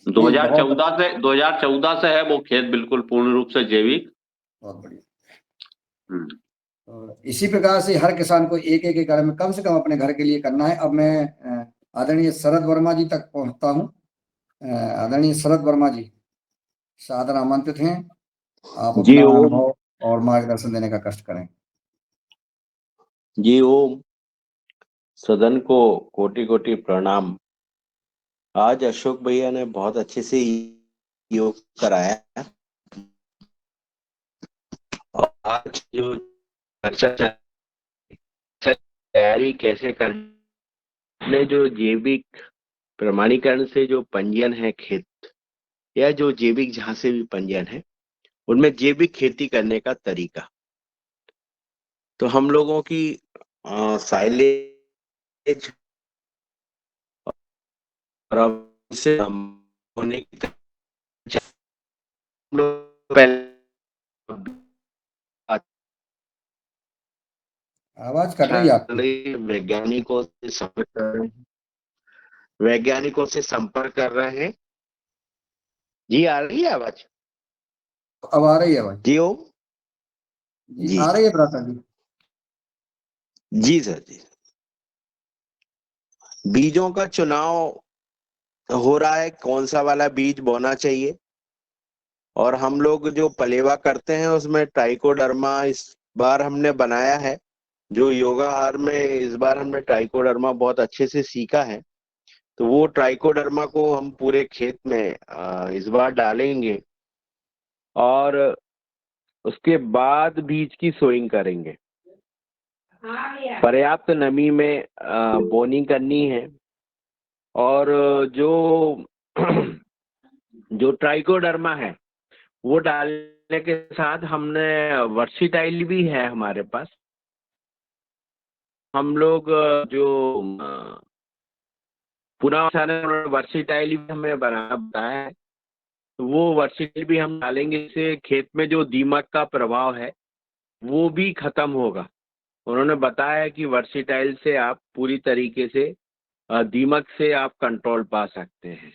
2014 से है वो खेत बिल्कुल पूर्ण रूप से जैविक। बहुत बढ़िया। तो इसी प्रकार से हर किसान को एक एक एकड़ में कम से कम अपने घर के लिए करना है। अब मैं आदरणीय शरद वर्मा जी तक पहुंचता हूँ। आदरणीय शरद वर्मा जी, सादर आमंत्रित हैं। आप जी अपना ओम। अनुभव और मार्गदर्शन देने का कष्ट करें। जी ओम। सदन को कोटि कोटि प्रणाम। आज अशोक भैया ने बहुत अच्छे से योग कराया, और आज जो चर्चा तैयारी कैसे करने, जो जैविक प्रमाणीकरण से जो पंजीयन है खेत, या जो जैविक जहां से भी पंजीयन है, उनमें जैविक खेती करने का तरीका। तो हम लोगों की साइलेज और अब से होने की हम लोग पहले आवाज कट रही है आपकी। वैज्ञानिकों से संपर्क कर रहे हैं। जी आ रही है आवाज? अब आ रही है आवाज। जी ओम। जी जी आ रही है भ्राता जी। जी सर जी। बीजों का चुनाव हो रहा है, कौन सा वाला बीज बोना चाहिए। और हम लोग जो पलेवा करते हैं उसमें ट्राइकोडर्मा इस बार हमने बनाया है। जो योगाहार में इस बार हमने ट्राइकोडर्मा बहुत अच्छे से सीखा है, तो वो ट्राइकोडर्मा को हम पूरे खेत में इस बार डालेंगे, और उसके बाद बीज की सोइंग करेंगे। पर्याप्त नमी में बोनिंग करनी है। और जो जो ट्राइकोडर्मा है वो डालने के साथ हमने वर्सीटाइल भी है हमारे पास। हम लोग जो पुनः वर्सीटाइल भी हमें बताया है, तो वो वर्सीटाइल भी हम डालेंगे। इससे खेत में जो दीमक का प्रभाव है वो भी खत्म होगा। उन्होंने बताया कि वर्सीटाइल से आप पूरी तरीके से दीमक से आप कंट्रोल पा सकते हैं।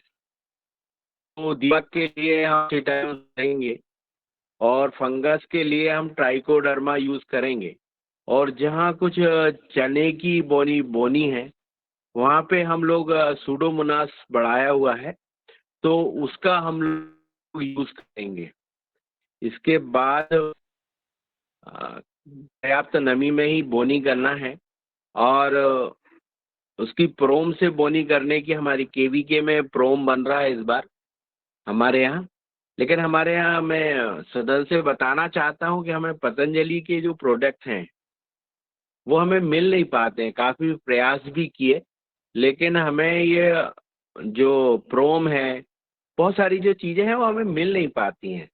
तो दीमक के लिए हम कीटाणु देंगे और फंगस के लिए हम ट्राइकोडर्मा यूज करेंगे। और जहाँ कुछ चने की बोनी है वहाँ पे हम लोग सूडोमोनास बढ़ाया हुआ है तो उसका हम लोग यूज करेंगे। इसके बाद पर्याप्त नमी में ही बोनी करना है और उसकी प्रोम से बोनी करने की हमारी केवीके में प्रोम बन रहा है इस बार हमारे यहाँ। लेकिन हमारे यहाँ मैं सदन से बताना चाहता हूँ कि हमें पतंजलि के जो प्रोडक्ट हैं वो हमें मिल नहीं पाते हैं। काफ़ी प्रयास भी किए लेकिन हमें ये जो प्रोम है, बहुत सारी जो चीज़ें हैं वो हमें मिल नहीं पाती हैं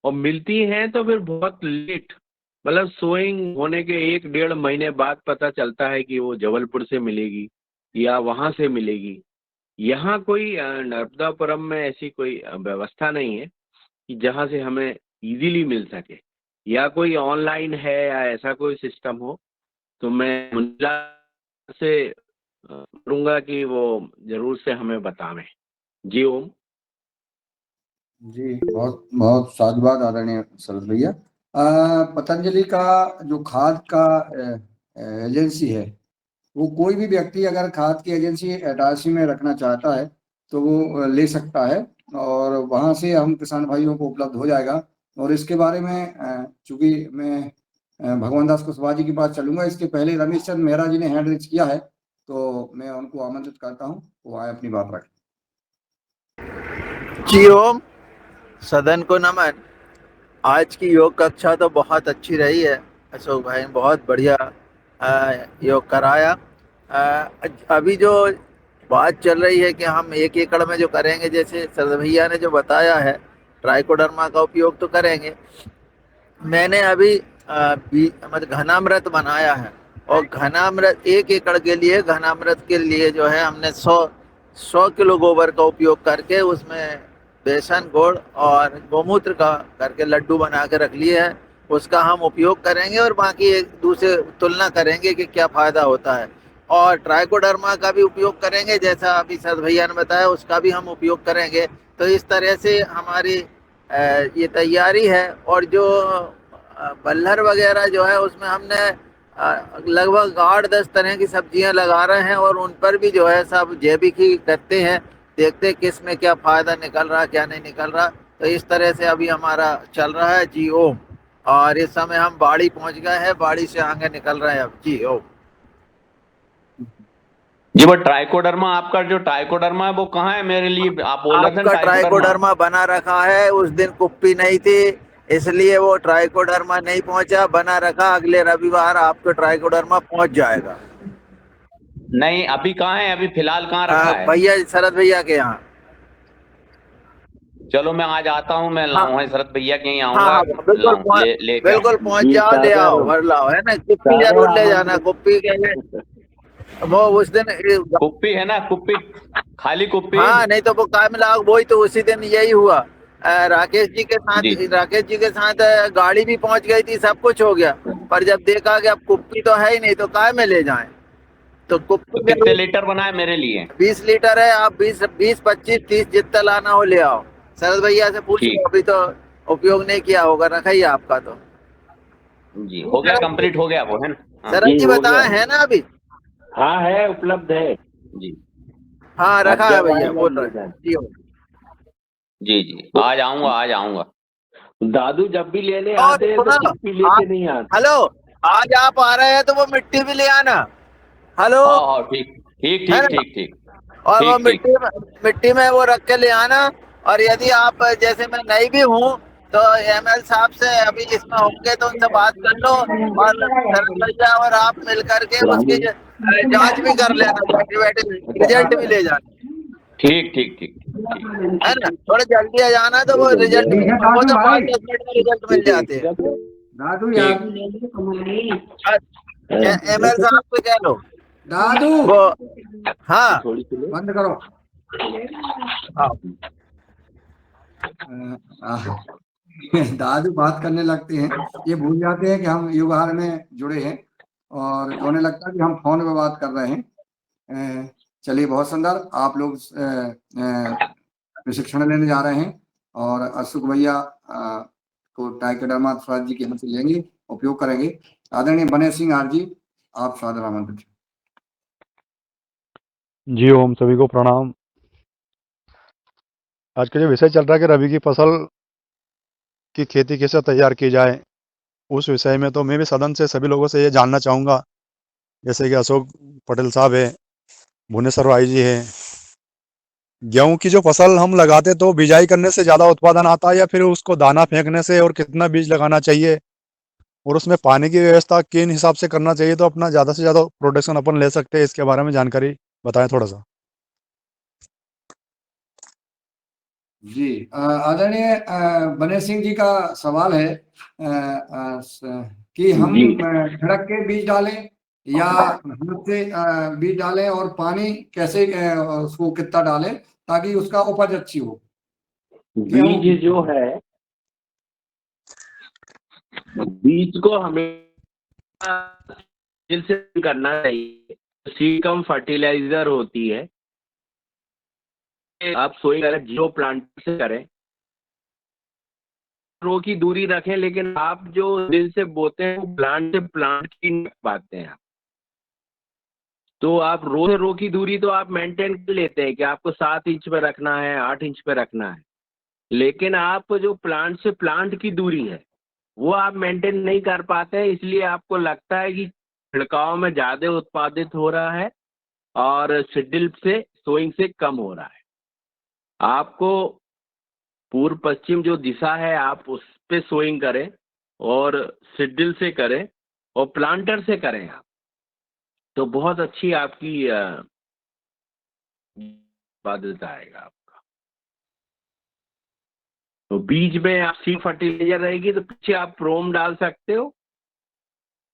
और मिलती हैं तो फिर बहुत लेट, मतलब सोइंग होने के 1-1.5 महीने बाद पता चलता है कि वो जबलपुर से मिलेगी या वहाँ से मिलेगी। यहाँ कोई नर्मदापुरम में ऐसी कोई व्यवस्था नहीं है कि जहाँ से हमें इजीली मिल सके, या कोई ऑनलाइन है या ऐसा कोई सिस्टम हो तो मैं मुंजा से करूँगा कि वो जरूर से हमें बतावें। जी ओम। जी बहुत बहुत साधुवाद आदरणीय शरद भैया। पतंजलि का जो खाद का एजेंसी है, वो कोई भी व्यक्ति अगर खाद की एजेंसी एटाची में रखना चाहता है तो वो ले सकता है और वहाँ से हम किसान भाइयों को उपलब्ध हो जाएगा। और इसके बारे में चूंकि मैं भगवान दास कुशवाहा जी के पास चलूंगा, इसके पहले रमेश चंद मेहरा जी ने हैंड रेज किया है तो मैं उनको आमंत्रित करता हूँ, वो आए अपनी बात रखें। जी ओम, सदन को नमन। आज की योग कक्षा तो बहुत अच्छी रही है। अशोक भाई ने बहुत बढ़िया योग कराया। अभी जो बात चल रही है कि हम 1 एकड़ में जो करेंगे, जैसे सरद भैया ने जो बताया है ट्राइकोडर्मा का उपयोग तो करेंगे। मैंने अभी मतलब घनामृत बनाया है और घनामृत 1 एकड़ के लिए घनामृत के लिए जो है हमने 100 किलो गोबर का उपयोग करके उसमें बेसन, गुड़ और गोमूत्र का करके लड्डू बना के रख लिए हैं। उसका हम उपयोग करेंगे और बाकी एक दूसरे तुलना करेंगे कि क्या फायदा होता है। और ट्राइकोडर्मा का भी उपयोग करेंगे, जैसा अभी सर भैया ने बताया उसका भी हम उपयोग करेंगे। तो इस तरह से हमारी ये तैयारी है। और जो बल्लर वगैरह जो है उसमें हमने लगभग 8-10 तरह की सब्जियां लगा रहे हैं और उन पर भी जो है सब जैविक ही करते हैं, देखते किस में क्या फायदा निकल रहा क्या नहीं निकल रहा। तो इस तरह से अभी हमारा चल रहा है। जी ओम। और इस समय हम बाड़ी पहुंच गए हैं, बाड़ी से आगे निकल रहे हैं अब। जी ओम। जी वो ट्राइकोडर्मा, आपका जो ट्राइकोडर्मा है वो कहाँ है? मेरे लिए आप बोल रहे थे आपका ट्राइकोडर्मा बना रखा है, उस दिन कुप्पी नहीं थी इसलिए वो ट्राइकोडर्मा नहीं पहुंचा, बना रखा। अगले रविवार आपको ट्राइकोडर्मा पहुंच जाएगा। नहीं, अभी कहाँ है? अभी फिलहाल कहाँ रखा है? भैया, शरद भैया के यहाँ। चलो मैं आज आता हूँ, मैं लाऊंगा शरद भैया के यहाँ हाँ, आऊंगा, बिल्कुल पहुंच जाओ, ले आओ, भर लाओ, है ना। कुप्पी जरूर ले जाना, कुप्पी के लिए वो उस दिन कुप्पी है ना, कुप्पी, खाली कुप्पी। हाँ, नहीं तो वो काय में लाओ। वही तो उसी दिन यही हुआ। राकेश जी के साथ गाड़ी भी पहुंच गई थी, सब कुछ हो गया, पर जब देखा कि अब कुप्पी तो है ही नहीं तो काय में ले जाएं। तो कुप्पी तो कितने लीटर बनाए मेरे लिए? 20 लीटर है। आप 20, 25, 30 जितना लाना हो ले आओ। शरद भैया से पूछ लो, अभी तो उपयोग नहीं किया होगा, रखा ही आपका तो। जी हो गया, कंप्लीट हो गया वो, है ना? शरद जी बताए है ना अभी? हाँ है, उपलब्ध है जी। हाँ रखा है भैया, बोल रहे हैं। जी जी, आज आऊंगा, आज आऊंगा। दादू जब भी लेने आते हैं तो कुप्पी लेके नहीं आते। हेलो, आज आप आ रहे हैं तो वो मिट्टी भी ले आना। हेलो। हाँ ठीक ठीक ठीक ठीक ठीक। और वो मिट्टी में वो रख के ले आना। और यदि आप, जैसे मैं नहीं भी हूँ तो एमएल साहब से अभी इसमें होंगे तो उनसे बात कर लो और शरद भैया और आप मिल करके उसकी जांच भी कर लेना, बैठे बैठे रिजल्ट भी ले जाना। ठीक ठीक ठीक, है ना। थोड़ा जल्दी आ जाना तो वो रिजल्ट, वो तो 5-10 मिनट में रिजल्ट मिल जाते हैं। दादू यार, एमएल साहब को कह लो। दादू वो हाँ बंद करो। दादू बात करने लगते हैं, ये भूल जाते हैं कि हम युगहार में जुड़े हैं और उन्हें लगता है कि हम फोन पे बात कर रहे हैं। चलिए बहुत सुंदर, आप लोग प्रशिक्षण लेने जा रहे हैं और अशोक भैया को ट्राइकोडर्मा थोरासिस की हम से लेंगे, उपयोग करेंगे। आदरणीय बने सिंह आर जी, आप सादर आमंत्रित। जी ओम, सभी को प्रणाम। आज का जो विषय चल रहा है कि रबी की फसल की खेती कैसे तैयार की जाए, उस विषय में तो मैं भी सदन से सभी लोगों से ये जानना चाहूँगा, जैसे कि अशोक पटेल साहब है, भुवनेश्वर भाई जी है, गेहूं की जो फसल हम लगाते तो बिजाई करने से ज़्यादा उत्पादन आता है या फिर उसको दाना फेंकने से, और कितना बीज लगाना चाहिए और उसमें पानी की व्यवस्था किन हिसाब से करना चाहिए तो अपना ज़्यादा से ज़्यादा प्रोडक्शन अपन ले सकते हैं, इसके बारे में जानकारी बताएं थोड़ा सा। जी, आदरणीय बने सिंह जी का सवाल है कि हम जी। छिड़क के बीज डालें या हाथ से बीज डालें और पानी कैसे उसको कितना डालें ताकि उसका उपज अच्छी हो। बीज जो है, बीज को हमें से करना चाहिए। सीड कम फर्टिलाइजर होती है, आप सोई करें, जीरो प्लांट से करें, रो की दूरी रखें, लेकिन आप जो दिल से बोते हैं वो प्लांट से प्लांट की नहीं पाते हैं। तो आप रो से रो की दूरी तो आप मेंटेन कर लेते हैं कि आपको 7 इंच पे रखना है, 8 इंच पे रखना है, लेकिन आप जो प्लांट से प्लांट की दूरी है वो आप मेंटेन नहीं कर पाते हैं, इसलिए आपको लगता है कि छिड़काव में ज़्यादा उत्पादित हो रहा है और शिड्यूल से सोइंग से कम हो रहा है। आपको पूर्व पश्चिम जो दिशा है आप उस पे सोइंग करें और शिड्यूल से करें और प्लांटर से करें आप, तो बहुत अच्छी आपकी उत्पादित आएगा आपका। तो बीज में आप सीड फर्टिलाइजर रहेगी तो पीछे आप प्रोम डाल सकते हो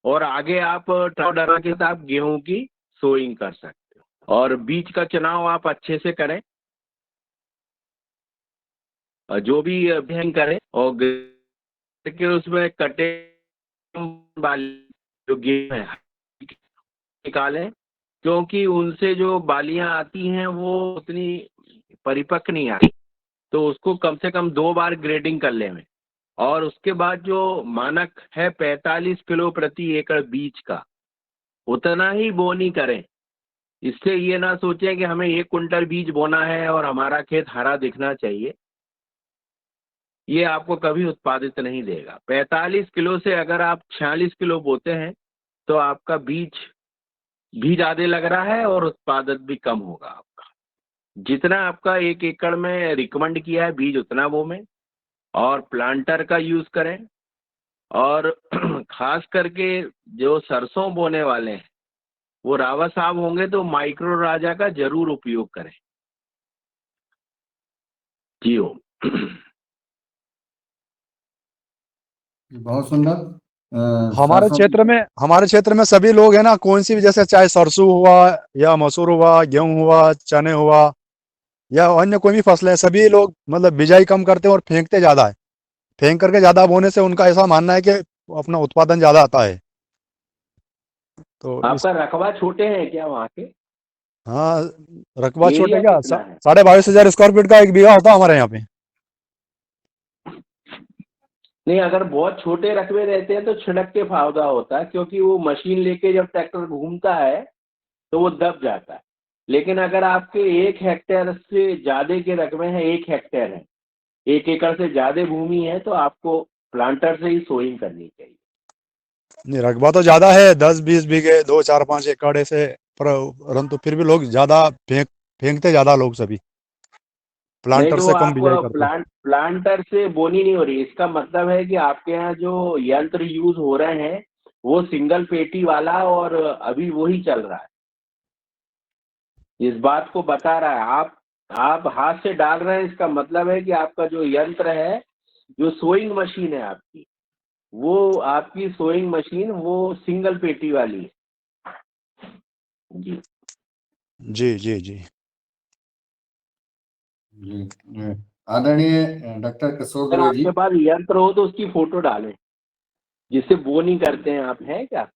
और आगे आप ट्राइकोडर्मा के साथ गेहूं की सोइंग कर सकते हो। और बीज का चुनाव आप अच्छे से करें, जो भी अध्ययन करें और के उसमें कटे वाली जो गेहूं है निकालें, क्योंकि उनसे जो बालियां आती हैं वो उतनी परिपक्व नहीं आती, तो उसको कम से कम 2 बार ग्रेडिंग कर लें। और उसके बाद जो मानक है 45 किलो प्रति एकड़ बीज का, उतना ही बोनी करें। इससे ये ना सोचें कि हमें 1 कुंटल बीज बोना है और हमारा खेत हरा दिखना चाहिए, ये आपको कभी उत्पादित नहीं देगा। 45 किलो से अगर आप 46 किलो बोते हैं तो आपका बीज भी ज़्यादा लग रहा है और उत्पादन भी कम होगा आपका। जितना आपका 1 एकड़ में रिकमेंड किया है बीज उतना वो में, और प्लांटर का यूज़ करें। और खास करके जो सरसों बोने वाले हैं वो रावत साहब होंगे तो माइक्रो राजा का जरूर उपयोग करें। जी हो। बहुत सुंदर। हमारे क्षेत्र में सभी लोग है ना, कौन सी भी, जैसे चाहे सरसों हुआ या मसूर हुआ, गेहूं हुआ, चने हुआ या अन्य कोई भी फसलें, सभी लोग मतलब बिजाई कम करते हैं और फेंकते ज्यादा है। फेंक करके ज्यादा बोने से उनका ऐसा मानना है कि अपना उत्पादन ज्यादा आता है। तो आपका रकबा छोटे हैं क्या वहाँ के? हाँ, रकबा छोटे एरिया क्या, कितना है? 22,500 स्क्वायर फीट का 1 बीघा होता है हमारे यहाँ पे। नहीं, अगर बहुत छोटे रकबे रहते हैं तो छिड़क के फायदा होता है, क्योंकि वो मशीन लेके जब ट्रैक्टर घूमता है तो वो दब जाता है। लेकिन अगर आपके 1 हेक्टेयर से ज्यादा के रकबे हैं, 1 हेक्टेयर है, 1 एकड़ से ज्यादा भूमि है, तो आपको प्लांटर से ही सोइंग करनी चाहिए। नहीं, रकबा तो ज्यादा है, 10-20 बीघे, 2, 4, 5 एकड़ ऐसे, परंतु फिर भी लोग ज्यादा फेंकते ज्यादा लोग सभी, नहीं प्लांटर तो से कम आप बिजाई करते हैं। प्लांटर से बोनी नहीं हो रही, इसका मतलब है कि आपके यहाँ जो यंत्र यूज हो रहे हैं वो सिंगल पेटी वाला और अभी वही चल रहा है, इस बात को बता रहा है। आप हाथ से डाल रहे हैं, इसका मतलब है कि आपका जो यंत्र है, जो सोइंग मशीन है आपकी, वो आपकी सोइंग मशीन वो सिंगल पेटी वाली है। जी जी जी जी। आदरणीय डॉक्टर किशोर अगर दुबे जी। आपके पास यंत्र हो तो उसकी फोटो डालें, जिससे बोनी करते हैं आप, हैं क्या?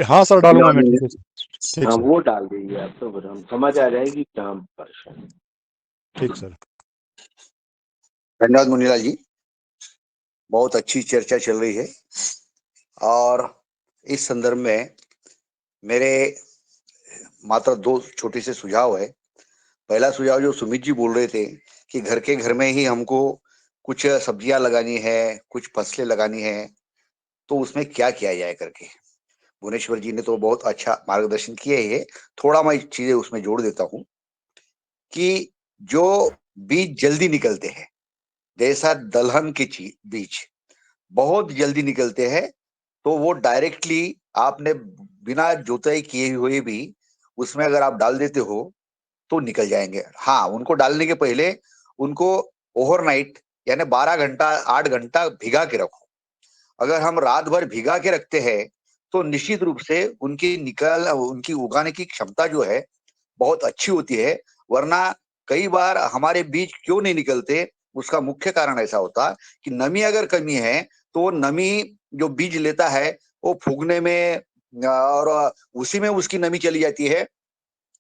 हाँ सर, डालूंगा मैं। ठीक है ठीक हाँ सर। वो डाल दीजिए आप, तो फिर हम समझ आ जाएगी कहाँ परेशानी। ठीक सर। धन्यवाद मुनीलाल जी, बहुत अच्छी चर्चा चल रही है। और इस संदर्भ में मेरे मात्र दो छोटे से सुझाव है। पहला सुझाव जो सुमित जी बोल रहे थे कि घर के घर में ही हमको कुछ सब्जियां लगानी है, कुछ फसलें लगानी है, तो उसमें क्या किया जाए करके भुवनेश्वर जी ने तो बहुत अच्छा मार्गदर्शन किया ही है। थोड़ा मैं चीजें उसमें जोड़ देता हूँ कि जो बीज जल्दी निकलते हैं, जैसा दलहन के बीज बहुत जल्दी निकलते हैं, तो वो डायरेक्टली आपने बिना जोताई किए हुए भी उसमें अगर आप डाल देते हो तो निकल जाएंगे। हाँ, उनको डालने के पहले उनको ओवरनाइट यानी 12 घंटा 8 घंटा भिगा के रखो। अगर हम रात भर भिगा के रखते हैं तो निश्चित रूप से उनकी उगाने की क्षमता जो है बहुत अच्छी होती है। वरना कई बार हमारे बीज क्यों नहीं निकलते, उसका मुख्य कारण ऐसा होता कि नमी अगर कमी है तो वो नमी जो बीज लेता है वो फूगने में और उसी में उसकी नमी चली जाती है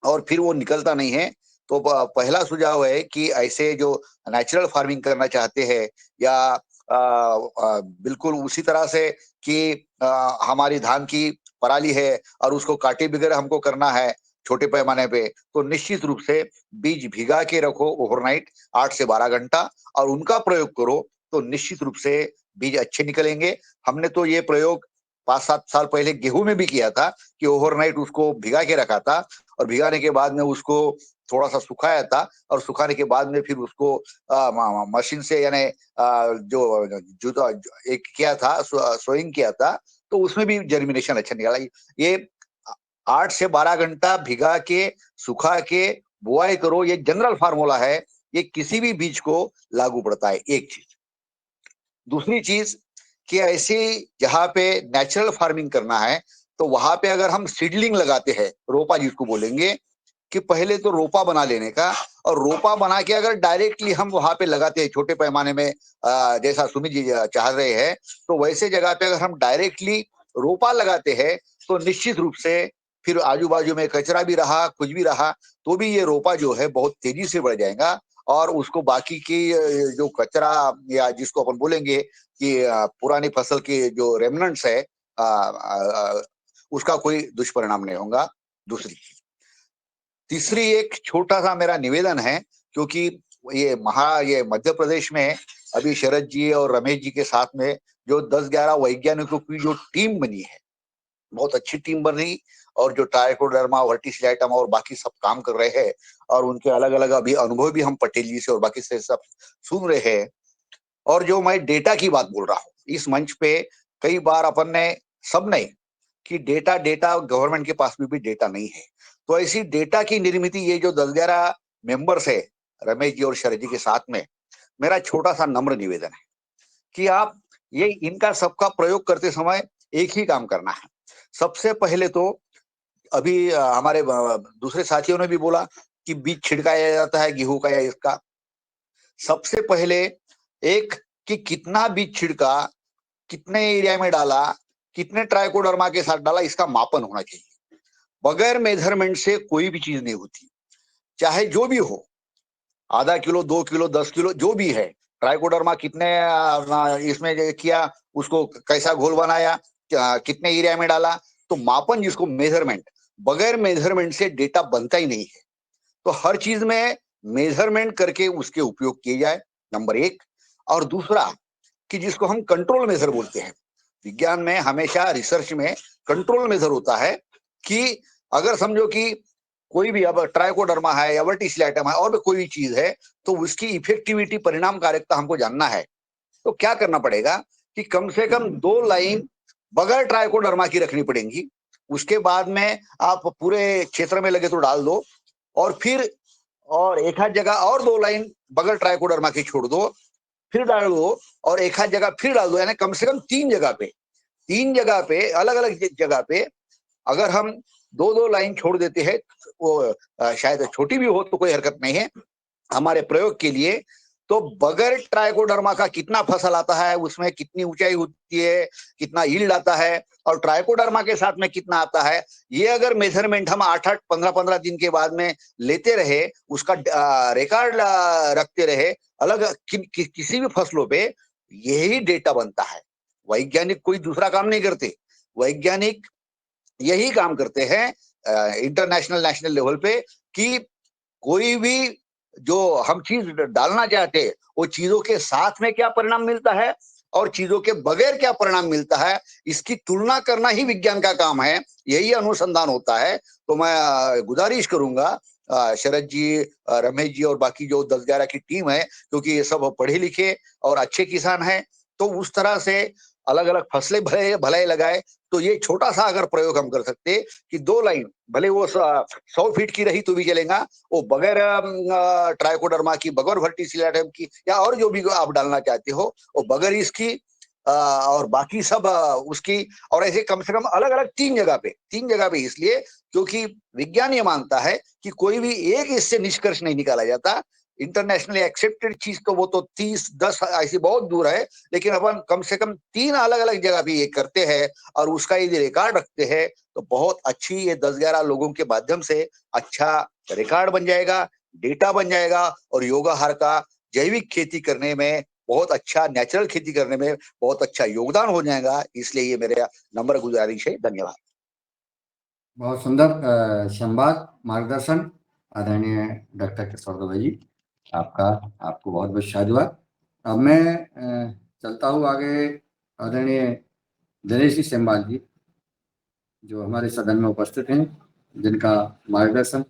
और फिर वो निकलता नहीं है। तो पहला सुझाव है कि ऐसे जो नेचुरल फार्मिंग करना चाहते हैं या बिल्कुल उसी तरह से कि हमारी धान की पराली है और उसको काटे बगैर हमको करना है छोटे पैमाने पे, तो निश्चित रूप से बीज भिगा के रखो ओवरनाइट 8 से 12 घंटा और उनका प्रयोग करो, तो निश्चित रूप से बीज अच्छे निकलेंगे। हमने तो ये प्रयोग 5-7 साल पहले गेहूं में भी किया था कि ओवरनाइट उसको भिगा के रखा था और भिगाने के बाद में उसको थोड़ा सा सुखाया था और सुखाने के बाद में फिर उसको मशीन से यानी जो जुता एक किया था, सोइंग किया था, तो उसमें भी जर्मिनेशन अच्छा निकला। ये 8 से 12 घंटा भिगा के सुखा के बुआई करो, ये जनरल फार्मूला है, ये किसी भी बीज को लागू पड़ता है। एक चीज। दूसरी चीज कि ऐसे जहां पे नेचुरल फार्मिंग करना है तो वहां पे अगर हम सीडलिंग लगाते हैं, रोपा जिसको बोलेंगे, कि पहले तो रोपा बना लेने का और रोपा बना के अगर डायरेक्टली हम वहां पे लगाते हैं छोटे पैमाने में, जैसा सुमित जी चाह रहे हैं, तो वैसे जगह पे अगर हम डायरेक्टली रोपा लगाते हैं तो निश्चित रूप से फिर आजू बाजू में कचरा भी रहा कुछ भी रहा तो भी ये रोपा जो है बहुत तेजी से बढ़ जाएगा और उसको बाकी की जो कचरा या जिसको अपन बोलेंगे कि पुरानी फसल के जो रेमनेंट्स है उसका कोई दुष्परिणाम नहीं होगा। दूसरी चीज। तीसरी एक छोटा सा मेरा निवेदन है, क्योंकि ये मध्य प्रदेश में अभी शरद जी और रमेश जी के साथ में जो 10-11 वैज्ञानिकों की जो टीम बनी है, बहुत अच्छी टीम बनी और जो ट्राइकोडर्मा वर्टिसिलाइटम और बाकी सब काम कर रहे हैं और उनके अलग अलग अभी अनुभव भी हम पटेल जी से और बाकी से सब सुन रहे हैं। और जो मैं डेटा की बात बोल रहा हूँ इस मंच पे, कई बार अपन ने सब नहीं कि डेटा डेटा गवर्नमेंट के पास भी डेटा नहीं है, तो ऐसी डेटा की निर्मित ये जो 10-11 मेंबर्स है रमेश जी और शरद जी के साथ में, मेरा छोटा सा नम्र निवेदन है कि आप ये इनका सबका प्रयोग करते समय एक ही काम करना है। सबसे पहले तो अभी हमारे दूसरे साथियों ने भी बोला कि बीज छिड़काया जाता है गेहूं का या इसका। सबसे पहले एक कि कितना बीज छिड़का, कितने एरिया में डाला, कितने ट्राइकोडर्मा के साथ डाला, इसका मापन होना चाहिए। बगैर मेजरमेंट से कोई भी चीज नहीं होती, चाहे जो भी हो, आधा किलो 2 किलो 10 किलो जो भी है। ट्राइकोडर्मा कितने इसमें किया, उसको कैसा घोल बनाया, कितने एरिया में डाला, तो मापन जिसको मेजरमेंट, बगैर मेजरमेंट से डेटा बनता ही नहीं है। तो हर चीज में मेजरमेंट करके उसके उपयोग किए जाए, नंबर एक। और दूसरा कि जिसको हम कंट्रोल मेजर बोलते हैं, विज्ञान में हमेशा रिसर्च में कंट्रोल मेजर होता है कि अगर समझो कि कोई भी अब ट्राइकोडर्मा है या वर्टिसिलाइटम है और भी कोई भी चीज है, तो उसकी इफेक्टिविटी परिणामकारिता हमको जानना है, तो क्या करना पड़ेगा कि कम से कम 2 लाइन बगैर ट्राइकोडर्मा की रखनी पड़ेगी। उसके बाद में आप पूरे क्षेत्र में लगे तो डाल दो और फिर और एक आध जगह और 2 लाइन बगैर ट्राइकोडर्मा की छोड़ दो, फिर डाल दो और एक आध जगह फिर डाल दो, यानी कम से कम 3 जगह पे अलग अलग जगह पे अगर हम 2-2 लाइन छोड़ देते हैं, वो शायद छोटी भी हो तो कोई हरकत नहीं है हमारे प्रयोग के लिए, तो बगैर ट्राइकोडर्मा का कितना फसल आता है, उसमें कितनी ऊंचाई होती है, कितना यील्ड आता है, और ट्राइकोडर्मा के साथ में कितना आता है, ये अगर मेजरमेंट हम 8-8 15-15 दिन के बाद में लेते रहे, उसका रिकॉर्ड रखते रहे अलग किसी भी फसलों पे, यही डेटा बनता है। वैज्ञानिक कोई दूसरा काम नहीं करते, वैज्ञानिक यही काम करते हैं इंटरनेशनल नेशनल लेवल पे कि कोई भी जो हम चीज डालना चाहते हैं वो चीजों के साथ में क्या परिणाम मिलता है और चीजों के बगैर क्या परिणाम मिलता है, इसकी तुलना करना ही विज्ञान का काम है, यही अनुसंधान होता है। तो मैं गुजारिश करूंगा शरद जी, रमेश जी और बाकी जो 10-11 की टीम है, क्योंकि ये सब पढ़े लिखे और अच्छे किसान हैं, तो उस तरह से अलग अलग फसलें भले भले लगाए, तो ये छोटा सा अगर प्रयोग हम कर सकते कि 2 लाइन भले वो 100 फीट की रही तो भी चलेगा, वो बगैर ट्राइकोडर्मा की, बगैर वर्टिसिलियम की, या और जो भी आप डालना चाहते हो वो बगैर इसकी, और बाकी सब उसकी, और ऐसे कम से कम अलग अलग 3 जगह पे इसलिए क्योंकि विज्ञान ये मानता है कि कोई भी एक इससे निष्कर्ष नहीं निकाला जाता। इंटरनेशनली एक्सेप्टेड चीज तो वो तो 30-10 ऐसी बहुत दूर है, लेकिन अपन कम से कम 3 अलग अलग जगह भी ये करते हैं और उसका यदि रिकॉर्ड रखते हैं तो बहुत अच्छी, ये 10-11 लोगों के माध्यम से अच्छा रिकॉर्ड बन जाएगा, डेटा बन जाएगा, और योगाहार का जैविक खेती करने में बहुत अच्छा, नेचुरल खेती करने में बहुत अच्छा योगदान हो जाएगा। इसलिए ये मेरा नम्र गुजारिश है। धन्यवाद। बहुत सुंदर संवाद, मार्गदर्शन आदरणीय डॉक्टर किशोर दुबे जी, आपको बहुत बहुत साधुवाद। अब मैं चलता हूँ आगे आदरणीय दिनेश जी सेमवाल जी, जो हमारे सदन में उपस्थित हैं, जिनका मार्गदर्शन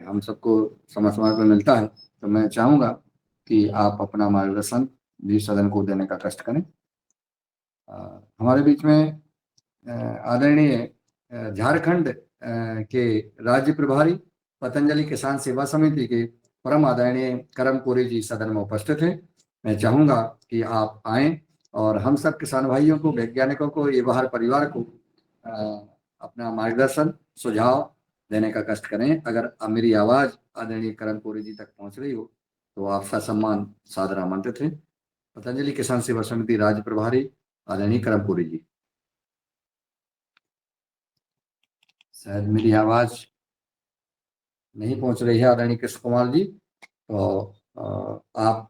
हम सबको समय समय पर मिलता है। तो मैं चाहूँगा कि आप अपना मार्गदर्शन भी सदन को देने का कष्ट करें। हमारे बीच में आदरणीय झारखंड के राज्य प्रभारी पतंजलि किसान सेवा समिति के परम आदरणीय करम कोरे जी सदन में उपस्थित हैं। मैं चाहूँगा कि आप आएं और हम सब किसान भाइयों को, वैज्ञानिकों को, योगाहार परिवार को अपना मार्गदर्शन, सुझाव देने का कष्ट करें। अगर मेरी आवाज़ आदरणीय करम कोरे जी तक पहुँच रही हो तो आप ससम्मान सादर आमंत्रित हैं। पतंजलि किसान सेवा समिति राज्य प्रभारी आदरणीय करम कोरे जी। शायद मेरी आवाज नहीं पहुंच रही है आदरणीय कृष्ण कुमार जी, तो आप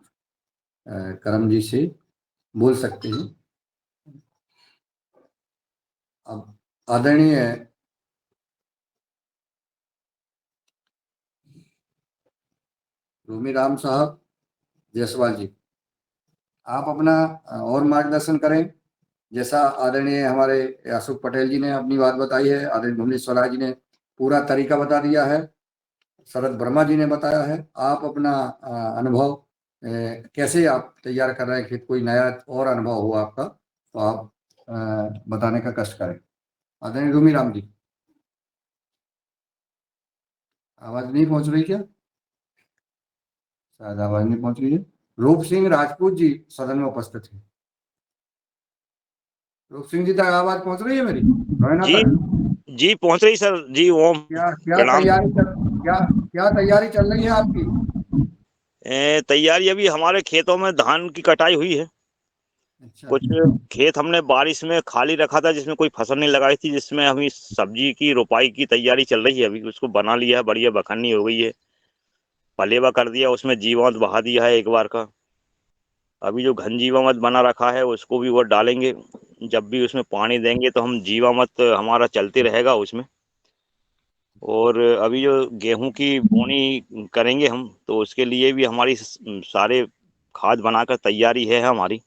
करम जी से बोल सकते हैं। अब आदरणीय रोमी राम साहब जायसवाल जी, आप अपना और मार्गदर्शन करें। जैसा आदरणीय हमारे अशोक पटेल जी ने अपनी बात बताई है, आदरणीय भुवनेश्वर जी ने पूरा तरीका बता दिया है, शरद वर्मा जी ने बताया है। आप अपना अनुभव कैसे आप तैयार कर रहे हैं खेत, कोई नया और अनुभव हो आपका तो आप बताने का कष्ट करें। आदरणीय रोमी राम जी, आवाज नहीं पहुंच रही क्या? शायद आवाज नहीं पहुंच रही है। रूप सिंह राजपूत जी सदन में उपस्थित है। रूप सिंह जी तक आवाज पहुंच रही है मेरी? जी पहुंच रही सर जी। ओम क्या तैयारी चल रही है आपकी? तैयारी अभी हमारे खेतों में धान की कटाई हुई है। अच्छा। कुछ खेत हमने बारिश में खाली रखा था जिसमें कोई फसल नहीं लगाई थी, जिसमें अभी सब्जी की रोपाई की तैयारी चल रही है। अभी उसको बना लिया है, बढ़िया बखन्नी हो गई है, पलेवा कर दिया, उसमें जीवामृत बहा दिया है एक बार का। अभी जो घन जीवामृत बना रखा है उसको भी वो डालेंगे। जब भी उसमें पानी देंगे तो हम जीवामृत हमारा चलते रहेगा उसमें। और अभी जो गेहूं की बोनी करेंगे हम, तो उसके लिए भी हमारी सारे खाद बनाकर तैयारी है हमारी।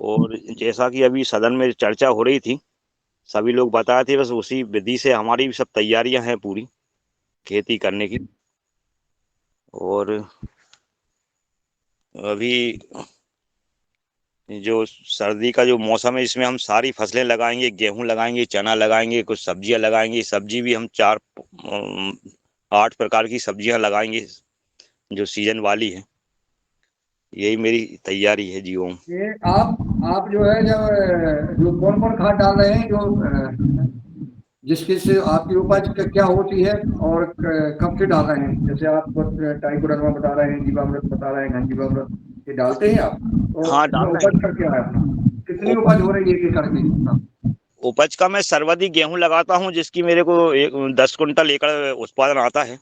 और जैसा कि अभी सदन में चर्चा हो रही थी, सभी लोग बताए थे, बस उसी विधि से हमारी भी सब तैयारियां हैं पूरी खेती करने की। और अभी जो सर्दी का जो मौसम है इसमें हम सारी फसलें लगाएंगे, गेहूं लगाएंगे, चना लगाएंगे, कुछ सब्जियां लगाएंगे। सब्जी भी हम 8 प्रकार की सब्जियां लगाएंगे जो सीजन वाली है। यही मेरी तैयारी है जी। ओम। ये आप जो है, जो कौन कौन खाद डाल रहे हैं, जो जिसकी से आपकी उपज क्या होती है और कब से डाल रहे हैं? जैसे आप ट्राइकोडर्मा बता रहे हैं, जीवामृत बता रहे हैं, घन जीवामृत, ये डालते हैं आप? तो हाँ, इसमें डाल रहे उपज का क्या है अपना? कितनी हैं। उपज हो रही है एक एकड़ की? उपज का मैं सर्वाधिक गेहूं लगाता हूं, जिसकी मेरे को 10 कुंटल एकड़ उत्पादन आता है।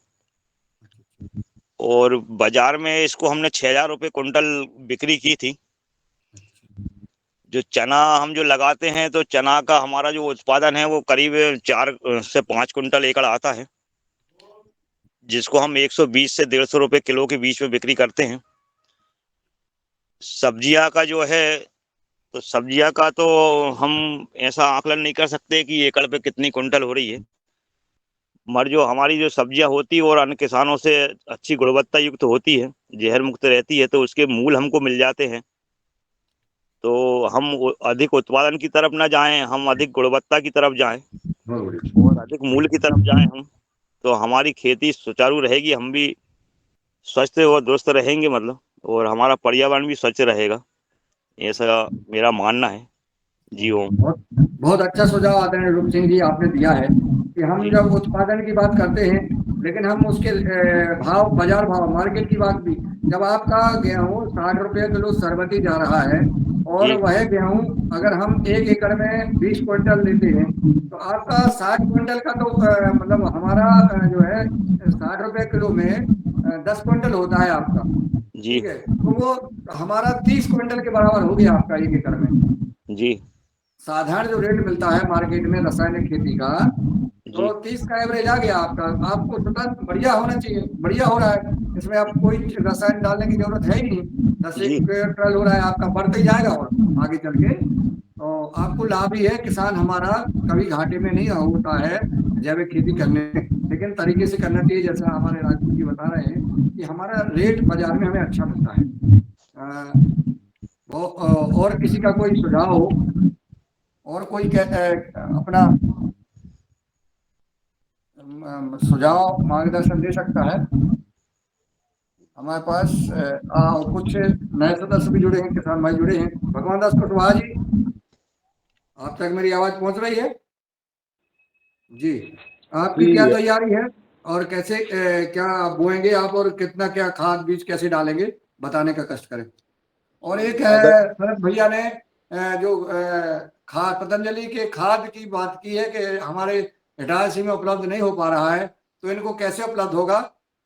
और बाजार में इसको हमने 6,000 रुपये कुंटल बिक्री की थी। जो चना हम जो लगाते हैं, तो चना का हमारा जो उत्पादन है वो करीब 4 से 5 कुंटल एकड़ आता है, जिसको हम 120 से 150 रुपये किलो के बीच में बिक्री करते हैं। सब्जियां का जो है, तो सब्जियां का तो हम ऐसा आकलन नहीं कर सकते कि एकड़ पे कितनी कुंटल हो रही है, मगर जो हमारी जो सब्जियां होती है और अन्य किसानों से अच्छी गुणवत्ता युक्त होती है, जहर मुक्त रहती है, तो उसके मूल हमको मिल जाते हैं। तो हम अधिक उत्पादन की तरफ ना जाएं, हम अधिक गुणवत्ता की तरफ जाएं और अधिक मूल्य की तरफ जाएं हम, तो हमारी खेती सुचारू रहेगी, हम भी स्वस्थ और दुरुस्त रहेंगे, मतलब, और हमारा पर्यावरण भी स्वच्छ रहेगा, ऐसा मेरा मानना है। जी ओम। बहुत बहुत अच्छा सुझाव आदरणीय रूप सिंह जी आपने दिया है कि हम जब उत्पादन की बात करते हैं, लेकिन हम उसके भाव, बाजार भाव, मार्केट की बात भी, जब आपका गेहूं 60 रुपये किलो सरबती जा रहा है और जी वह गेहूं अगर हम एक एकड़ में 20 क्विंटल लेते हैं, तो आपका 60 क्विंटल का तो मतलब हमारा जो है 60 रुपये किलो में 10 क्विंटल होता है आपका। जी ठीक है, तो वो हमारा 30 क्विंटल के बराबर हो गया आपका एक एकड़ में। जी साधारण जो रेट मिलता है मार्केट में रासायनिक खेती का, जी तो 30 का एवरेज आ गया आपका। आपको टोटल बढ़िया होना चाहिए, बढ़िया हो रहा है, इसमें आप कोई रसायन डालने की जरूरत है ही नहीं। 10 जी क्विंटल हो रहा है आपका, बढ़ते ही जाएगा और आगे चल के तो आपको लाभ ही है। किसान हमारा कभी घाटे में नहीं होता है जैविक खेती करने में, लेकिन तरीके से करना चाहिए, जैसा हमारे राजपूत जी बता रहे हैं कि हमारा रेट बाजार में हमें अच्छा मिलता है। और किसी का कोई सुझाव हो और कोई अपना सुझाव मार्गदर्शन दे सकता है? हमारे पास कुछ नए सदस्य भी जुड़े हैं, किसान भाई जुड़े हैं। भगवान दास कुशवाहा जी, आप तक मेरी आवाज पहुंच रही है? जी, आपकी जी क्या तैयारी है और कैसे क्या बोएंगे आप और कितना क्या खाद बीज कैसे डालेंगे, बताने का कष्ट करें। और एक है शरद भैया ने जो खाद, पतंजलि के खाद की बात की है कि हमारे इटारसी में उपलब्ध नहीं हो पा रहा है, तो इनको कैसे उपलब्ध होगा,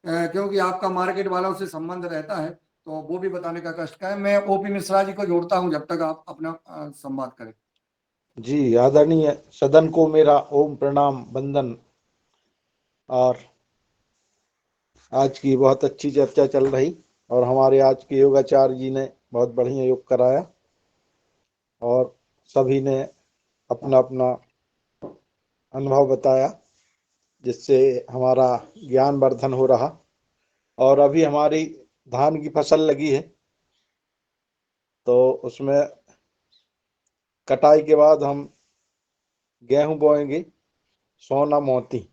क्योंकि आपका मार्केट वालों से संबंध रहता है, तो वो भी बताने का कष्ट करें। मैं ओपी मिश्रा जी को जोड़ता हूं जब तक आप अपना संवाद करें। जी, आदरणीय सदन को मेरा ओम प्रणाम वंदन। और आज की बहुत अच्छी चर्चा चल रही और हमारे आज के योगाचार्य जी ने बहुत बढ़िया योग कराया और सभी ने अपना अपना अनुभव बताया, जिससे हमारा ज्ञान वर्धन हो रहा। और अभी हमारी धान की फसल लगी है, तो उसमें कटाई के बाद हम गेहूं बोएंगे सोना मोती।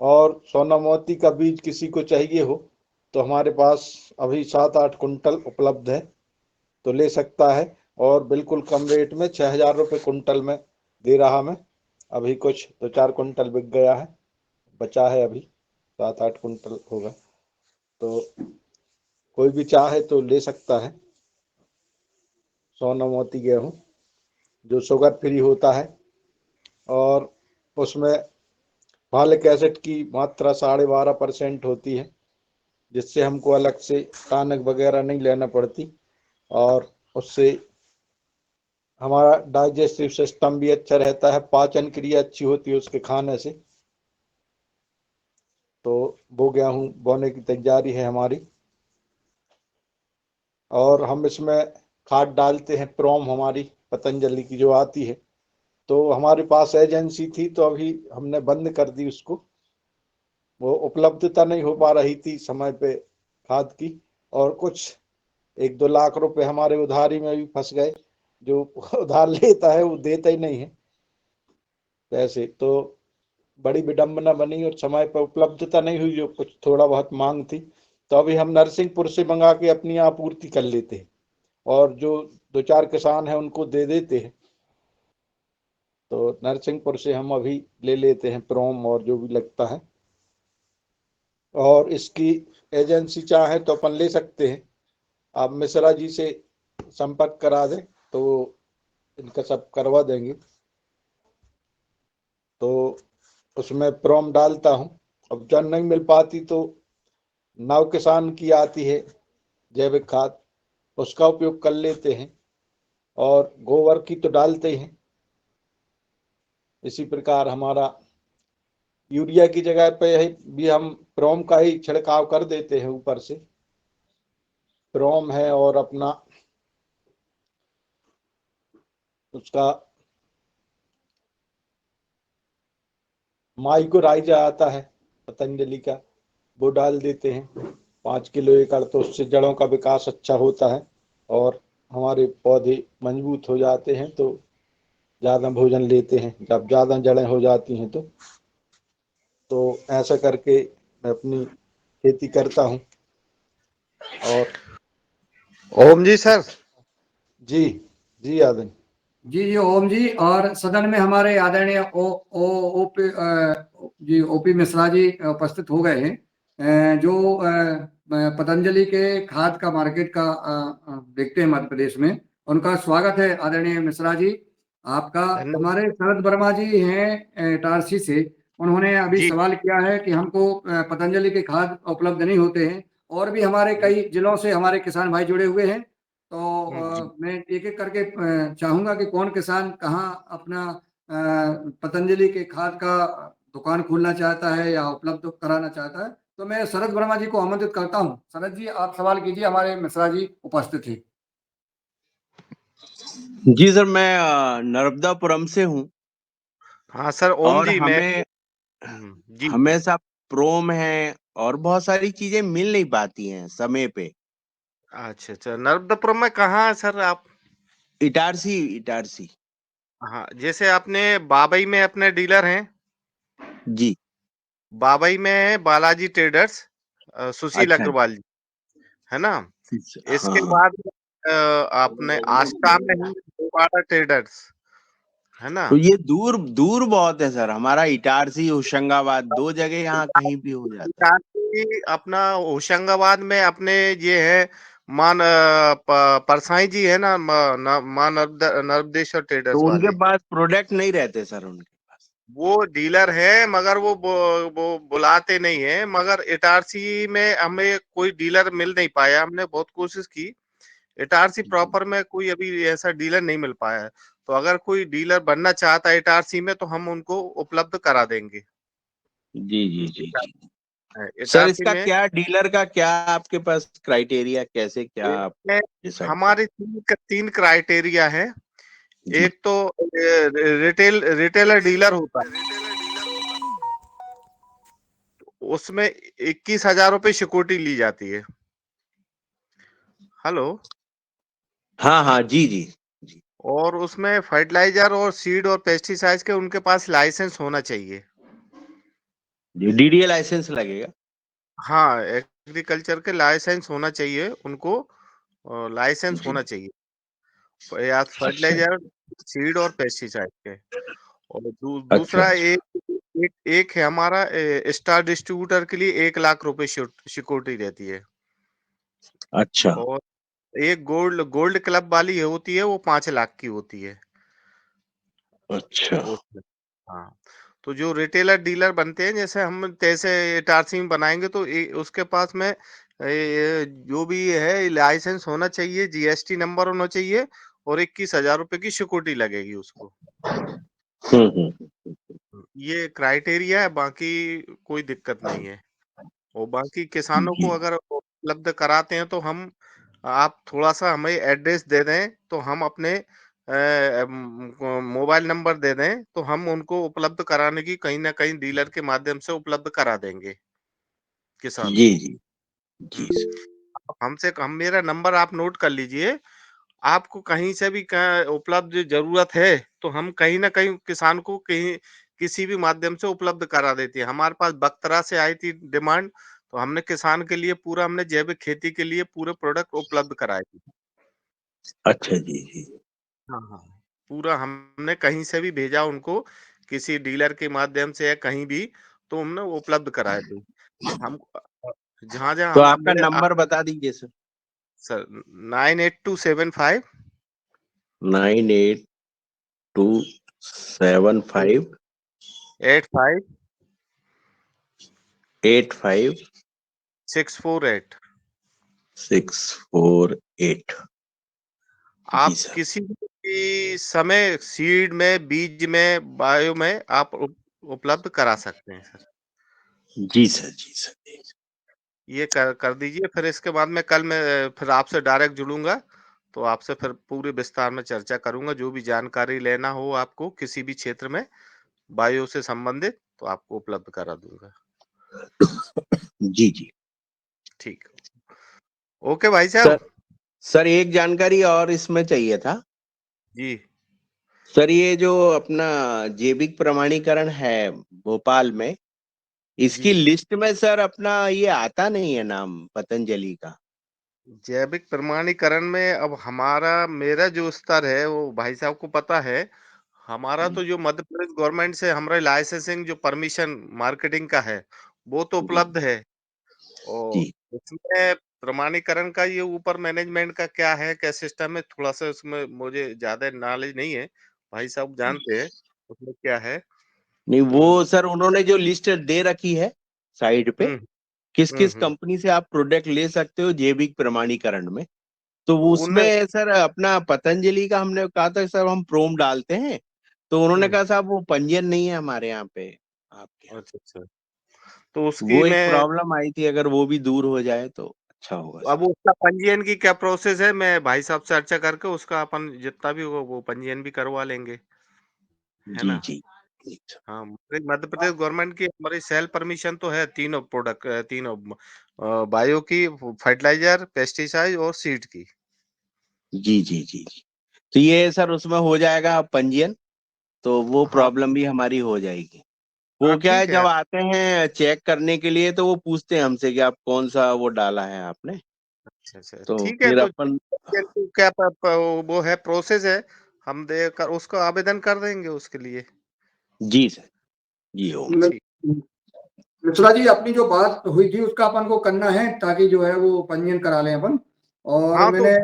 और सोना मोती का बीज किसी को चाहिए हो तो हमारे पास अभी 7-8 कुंटल उपलब्ध है, तो ले सकता है। और बिल्कुल कम रेट में 6,000 रुपये कुंटल में दे रहा मैं। अभी कुछ 2-4 कुंटल बिक गया है, बचा है अभी 7-8 कुंटल होगा, तो कोई भी चाहे तो ले सकता है सोना मोती गेहूँ, जो शुगर फ्री होता है और उसमें फॉलिक एसिड की मात्रा 12.5% होती है, जिससे हमको अलग से टॉनिक वगैरह नहीं लेना पड़ती। और उससे हमारा डाइजेस्टिव सिस्टम भी अच्छा रहता है, पाचन क्रिया अच्छी होती है उसके खाने से। तो वो गेहूं बोने की तैयारी है हमारी। और हम इसमें खाद डालते हैं प्रोम, हमारी पतंजलि की जो आती है। तो हमारे पास एजेंसी थी, तो अभी हमने बंद कर दी उसको, वो उपलब्धता नहीं हो पा रही थी समय पे खाद की। और कुछ 1-2 लाख रुपए हमारे उधारी में भी फंस गए। जो उधार लेता है वो देता ही नहीं है पैसे, तो बड़ी विडंबना बनी और समय पर उपलब्धता नहीं हुई, जो कुछ थोड़ा बहुत मांग थी। तो अभी हम नरसिंहपुर से मंगा के अपनी आपूर्ति कर लेते हैं और जो 2-4 किसान हैं उनको दे देते हैं। तो नरसिंहपुर से हम अभी ले लेते हैं प्रोम और जो भी लगता है, और इसकी एजेंसी चाहे तो अपन ले सकते हैं। आप मिश्रा जी से संपर्क करा दें तो इनका सब करवा देंगे। तो उसमें प्रोम डालता हूँ। अब जब नहीं मिल पाती तो नव किसान की आती है जैविक खाद, उसका उपयोग कर लेते हैं, और गोबर की तो डालते ही हैं। इसी प्रकार हमारा यूरिया की जगह पे भी हम प्रोम का ही छिड़काव कर देते हैं। ऊपर से प्रोम है और अपना उसका माइक्रोराइजा आता है पतंजलि का, वो डाल देते हैं 5 किलो एकड़। तो उससे जड़ों का विकास अच्छा होता है और हमारे पौधे मजबूत हो जाते हैं। तो ज्यादा भोजन लेते हैं जब ज्यादा जड़ें हो जाती हैं तो ऐसा करके मैं अपनी खेती करता हूँ। और ओम जी सर। जी जी आदन जी ओम जी। और सदन में हमारे आदरणीय ओपी जी ओपी मिश्रा जी उपस्थित हो गए हैं, जो पतंजलि के खाद का मार्केट का देखते हैं मध्य प्रदेश में। उनका स्वागत है आदरणीय मिश्रा जी आपका। हमारे शरद वर्मा जी हैं इटारसी से, उन्होंने अभी सवाल किया है कि हमको पतंजलि के खाद उपलब्ध नहीं होते हैं, और भी हमारे कई जिलों से हमारे किसान भाई जुड़े हुए हैं। तो मैं एक एक करके चाहूंगा कि कौन किसान कहाँ अपना पतंजलि के खाद का दुकान खोलना चाहता है या उपलब्ध कराना चाहता है। तो मैं शरद वर्मा जी को आमंत्रित करता हूँ। शरद जी आप सवाल कीजिए, हमारे मिश्रा जी उपस्थित हैं। जी सर, मैं नर्मदापुरम से हूँ। हाँ सर ओम और जी हमें जी हमेशा प्रोम है और बहुत सारी चीजें मिल नहीं पाती हैं समय पे। अच्छा अच्छा, नर्मदापुरम में कहाँ है सर आप? इटारसी इटारसी। हाँ, जैसे आपने बाबई में अपने डीलर हैं। जी। बाबई में है बालाजी ट्रेडर्स, सुशील अच्छा। अग्रवाल जी, है ना। इसके हाँ। बाद आपने आस्था में है दोबारा ट्रेडर्स, है ना। तो ये दूर दूर बहुत है सर, हमारा इटारसी होशंगाबाद 2 जगह यहाँ कहीं भी हो जाता है। अपना होशंगाबाद में अपने ये है मां परसाई जी है ना, मां नर्मदेश्वर तो ट्रेडर्स उनके वाले। पास प्रोडक्ट नहीं रहते सर उनके पास। वो डीलर है मगर वो बुलाते नहीं है। मगर इटारसी में हमें कोई डीलर मिल नहीं पाया, हमने बहुत कोशिश की। इटारसी प्रॉपर में कोई अभी ऐसा डीलर नहीं मिल पाया है। तो अगर कोई डीलर बनना चाहता है इटारसी में तो हम उनको उपलब्ध करा देंगे। जी जी जी जी। सर इटारसी इसका में क्या, डीलर का क्या आपके पास क्राइटेरिया, कैसे क्या आप इसमें डिसाइड हमारे तीन क्राइटेरिया है। जी। एक तो रिटेलर डीलर होता है, उसमें 21,000 रुपये सिक्योरिटी ली जाती है। हेलो। हाँ हाँ जी जी। और उसमें फर्टिलाइजर और सीड और पेस्टिसाइड के उनके पास लाइसेंस होना चाहिए। डीडीए लाइसेंस लगेगा। हाँ, एग्रीकल्चर के लाइसेंस होना चाहिए उनको, लाइसेंस जी। होना चाहिए या अच्छा फर्टिलाइजर, सीड और पेस्टिसाइड के। और अच्छा। दूसरा एक है हमारा स्टार डिस्ट्रीब्यूटर के लिए 1 लाख रुपए सिक्योरिटी रहती है। अच्छा और एक गोल्ड क्लब वाली होती है, वो 5 लाख की होती है। अच्छा। उसमें हाँ। तो जो रिटेलर डीलर बनते हैं जैसे हम तैसे इटारसी में बनाएंगे तो उसके पास में जो भी है लाइसेंस होना चाहिए, जीएसटी नंबर होना चाहिए, और 21,000 रुपए की सिक्योरिटी लगेगी उसको। हम्म। ये क्राइटेरिया है, बाकी कोई दिक्कत नहीं है। और बाकी किसानों को जी अगर उपलब्ध कराते हैं तो हम, आप थोड़ा सा हमें एड्रेस दे दें तो हम अपने मोबाइल नंबर दे दें तो हम उनको उपलब्ध कराने की कहीं ना कहीं डीलर के माध्यम से उपलब्ध करा देंगे किसानों जी को। जी जी। हमसे हम मेरा नंबर आप नोट कर लीजिए। आपको कहीं से भी उपलब्ध जरूरत है तो हम कहीं ना कहीं किसान को कहीं किसी भी माध्यम से उपलब्ध करा देते हैं। हमारे पास बख्तरा से आई थी डिमांड, तो हमने किसान के लिए पूरा, हमने जैविक खेती के लिए पूरे प्रोडक्ट उपलब्ध कराए थे। अच्छा जी जी। हाँ हाँ। पूरा हमने कहीं से भी भेजा उनको, किसी डीलर के माध्यम से या कहीं भी, तो हमने वो उपलब्ध कराए थे। हम जहाँ जहाँ तो हम आपका मेरे नंबर बता दीजिए सर। सर 98275 98275 85 85 648। 648। जी आप सर। किसी भी समय सीड में, बीज में, बायो में आप उपलब्ध करा सकते हैं सर। जी सर, जी सर, जी सर। ये कर दीजिए, फिर इसके बाद में कल मैं फिर आपसे डायरेक्ट जुड़ूंगा, तो आपसे फिर पूरे विस्तार में चर्चा करूंगा। जो भी जानकारी लेना हो आपको किसी भी क्षेत्र में बायो से संबंधित, तो आपको उपलब्ध करा दूंगा। जी, जी। ठीक। ओके भाई सर साहब। सर एक जानकारी और इसमें चाहिए था। जी। सर ये जो अपना जैविक प्रमाणीकरण है भोपाल में, इसकी जी। लिस्ट में सर अपना ये आता नहीं है नाम पतंजलि का। जैविक प्रमाणीकरण में अब हमारा मेरा जो स्तर है वो भाई साहब को पता है। हमारा तो जो मध्य प्रदेश गवर्नमेंट से हमारा लाइसेंसिंग जो परमिशन मार्केटिंग का है, वो तो जी, उपलब्ध है। और जी, उसमें प्रमाणीकरण का ये ऊपर मैनेजमेंट का क्या है, क्या सिस्टम है, थोड़ा सा उसमें मुझे ज्यादा नॉलेज नहीं है। भाई साहब जानते हैं उसमें क्या है। नहीं हम्म वो सर उन्होंने जो लिस्ट दे रखी है साइड पे, हम्म किस किस हम्म। कंपनी से आप प्रोडक्ट ले सकते हो जैविक प्रमाणीकरण में, तो उनमें उसमें सर अपना पतंजलि का हमने कहा था सर हम प्रोम डालते हैं, तो उन्होंने हम्म। कहा साहब वो पंजीयन नहीं है हमारे यहाँ पे आपके यहाँ। अच्छा अच्छा। तो उसकी वो एक मैं प्रॉब्लम आई थी, अगर वो भी दूर हो जाए तो अच्छा होगा अब सर। उसका पंजीयन की क्या प्रोसेस है, मैं भाई साहब से चर्चा करके उसका अपन जितना भी होगा वो पंजीयन भी करवा लेंगे, है जी, ना। जी, जी सर। हाँ, मध्य प्रदेश गवर्नमेंट की हमारी सेल परमिशन तो है तीनों प्रोडक्ट, तीनों बायो की, फर्टिलाइजर, पेस्टिसाइड और सीड की। जी, जी, जी, जी। तो ये सर उसमें हो जाएगा पंजीयन, तो वो हाँ प्रॉब्लम भी हमारी हो जाएगी। हाँ वो क्या है ठीक है। जब आते हैं चेक करने के लिए तो वो पूछते हैं हमसे कि आप कौन सा वो डाला है आपने, अच्छा अच्छा तो ठीक है। फिर तो अपन। क्या वो है प्रोसेस है, हम देकर उसको आवेदन कर देंगे उसके लिए। जी सर, जी ओम। ठीक। मिश्रा जी, अपनी जो बात हुई थी उसका अपन को करना है ताकि जो है वो पंजीयन करा लें अपन। और हाँ, तो मैंने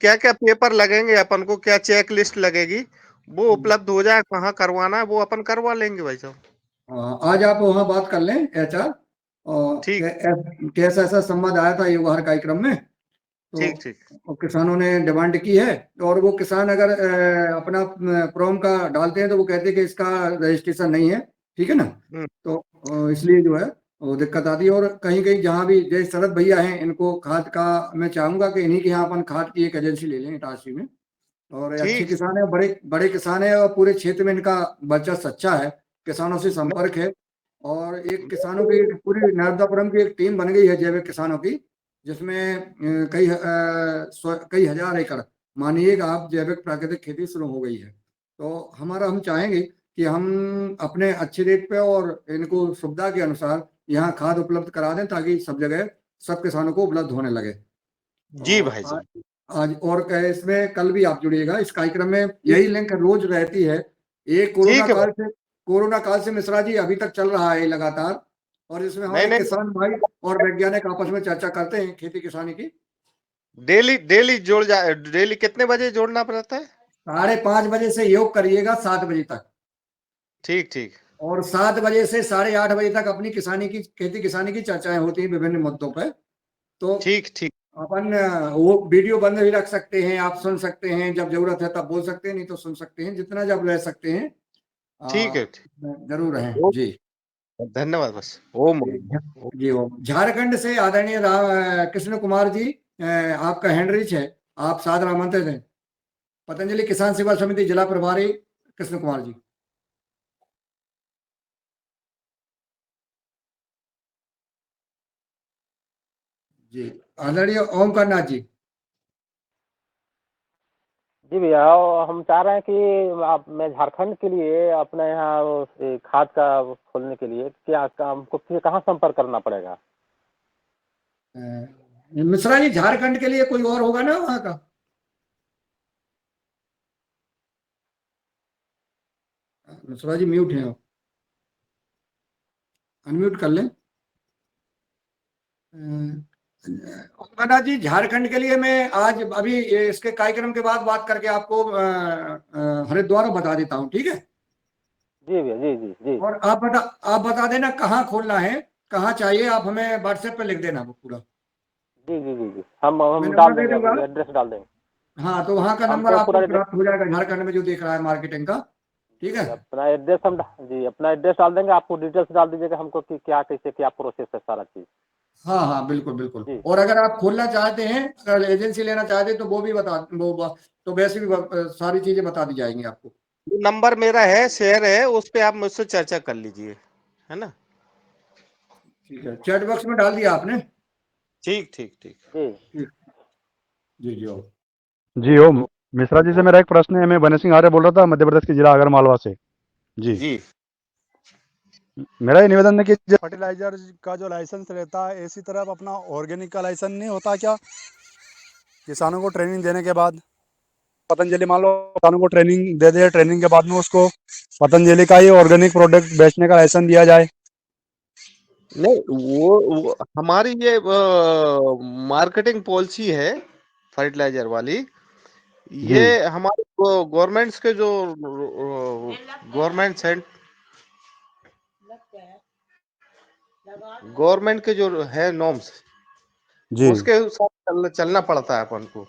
क्या क्या पेपर लगेंगे अपन को, क्या चेक लिस्ट लगेगी, वो उपलब्ध हो जाए, कहाँ करवाना है वो अपन करवा लेंगे भाई साहब। आज आप वहाँ बात कर लें एचआर, और ठीक कैसा ऐसा संवाद आया था युवा हर कार्यक्रम में, तो ठीक ठीक। और किसानों ने डिमांड की है। और वो किसान अगर अपना प्रोम का डालते हैं तो वो कहते हैं कि इसका रजिस्ट्रेशन नहीं है, ठीक है ना। हम्म तो इसलिए जो है वो दिक्कत आती है। और कहीं कहीं जहाँ भी जैसे शरद भैया हैं, इनको खाद का मैं चाहूंगा कि इन्हीं के यहाँ अपन खाद की एक एजेंसी ले लें इटारसी में। और ये अच्छे ठीक। किसान है, बड़े बड़े किसान है, और पूरे क्षेत्र में इनका वर्चस्व अच्छा है, किसानों से संपर्क है। और एक किसानों की पूरी नर्मदापुरम की एक टीम बन गई है जैविक किसानों की, जिसमें कई हजार एकड़ मानिएगा आप जैविक प्राकृतिक खेती शुरू हो गई है। तो हम चाहेंगे कि हम अपने अच्छे रेट पे और इनको सुविधा के अनुसार यहाँ खाद उपलब्ध करा दें, ताकि सब जगह सब किसानों को उपलब्ध होने लगे। जी और भाई साहब। आज और कहे इसमें कल भी आप जुड़िएगा इस कार्यक्रम में, यही लिंक रोज रहती है। ये ठीक है भाई। कोरोना काल से मिश्रा जी अभी तक चल रहा है लगातार। और इसमें नहीं हमारे नहीं, किसान भाई और वैज्ञानिक आपस में चर्चा करते हैं खेती किसानी की। डेली डेली जोड़ जाए, डेली कितने बजे जोड़ना पड़ता है। 5:30 बजे से योग करिएगा 7 बजे तक, ठीक ठीक और 7 बजे से 8:30 बजे तक अपनी किसानी की खेती किसानी की चर्चाएं होती हैं विभिन्न मुद्दों पर। तो ठीक ठीक। अपन वो वीडियो बंद भी रख सकते हैं, आप सुन सकते हैं, जब जरूरत है तब बोल सकते हैं, नहीं तो सुन सकते हैं, जितना जब रह सकते हैं ठीक है। जरूर रहें ओम, जी। धन्यवाद बस। ओम जी ओम। जी, ओम। झारखंड से आदरणीय कृष्ण कुमार जी, आपका हैंड रिच है, आप सादर आमंत्रित हैं। पतंजलि किसान सेवा समिति जिला प्रभारी कृष्ण कुमार जी। जी, आदरणीय ओमकार नाथ जी। जी भैया, हम चाह रहे हैं कि आप मैं झारखंड के लिए अपने यहाँ खाद का खोलने के लिए क्या हमको फिर कहाँ संपर्क करना पड़ेगा? मिश्रा जी, झारखंड के लिए कोई और होगा ना वहाँ का? मिश्रा जी म्यूट हैं, अनम्यूट कर लें। मना जी, झारखंड के लिए मैं आज अभी इसके कार्यक्रम के बाद बात करके आपको हरिद्वार बता देता हूँ, ठीक है? जी भैया, जी जी जी और आप बता देना कहाँ खोलना है, कहाँ चाहिए, आप हमें व्हाट्सएप पे लिख देना वो पूरा। जी जी जी जी हम मैं डाल नंबर दे देंगे, दूंगा। आपको एड्रेस डाल देंगे। हाँ, तो वहाँ का नंबर हमको आपको पूरा प्राप्त हो जाएगा झारखंड में जो देख रहा है मार्केटिंग का, ठीक है? अपना एड्रेस जी अपना एड्रेस डाल देंगे, आपको डिटेल्स डाल दीजिएगा हमको कि क्या कैसे क्या प्रोसेस है सारा चीज। हाँ हाँ, बिल्कुल बिल्कुल। जी और अगर आप खोलना चाहते हैं, अगर एजेंसी लेना चाहते हैं तो वो भी तो वैसे भी सारी चीजें बता दी जाएंगी आपको। नंबर मेरा है, शेयर है, उस पे आप मुझसे चर्चा कर लीजिए, है ना? ठीक है, चैट बॉक्स में डाल दिया आपने? ठीक ठीक ठीक। ठीक, जी जी। जी ओम, मिश्रा जी से मेरा एक प्रश्न है। मैं बने सिंह आर्य बोल रहा था, मध्य प्रदेश के जिला आगरमालवा से। जी जी मेरा ये निवेदन है कि जो फर्टिलाइजर का जो लाइसेंस रहता है, इसी तरह अपना ऑर्गेनिक का लाइसेंस नहीं होता क्या? किसानों को ट्रेनिंग देने के बाद पतंजलि मान लो किसानों को ट्रेनिंग दे दे, ट्रेनिंग के बाद में उसको पतंजलि का ही ऑर्गेनिक प्रोडक्ट बेचने का लाइसेंस दिया जाए। नहीं, वो हमारी ये मार्केटिंग पॉलिसी है फर्टिलाइजर वाली। जी ये हमारे गवर्नमेंट्स के जो गवर्नमेंट के जो है नॉर्म्स, जी उसके हिसाब चलना पड़ता है अपन को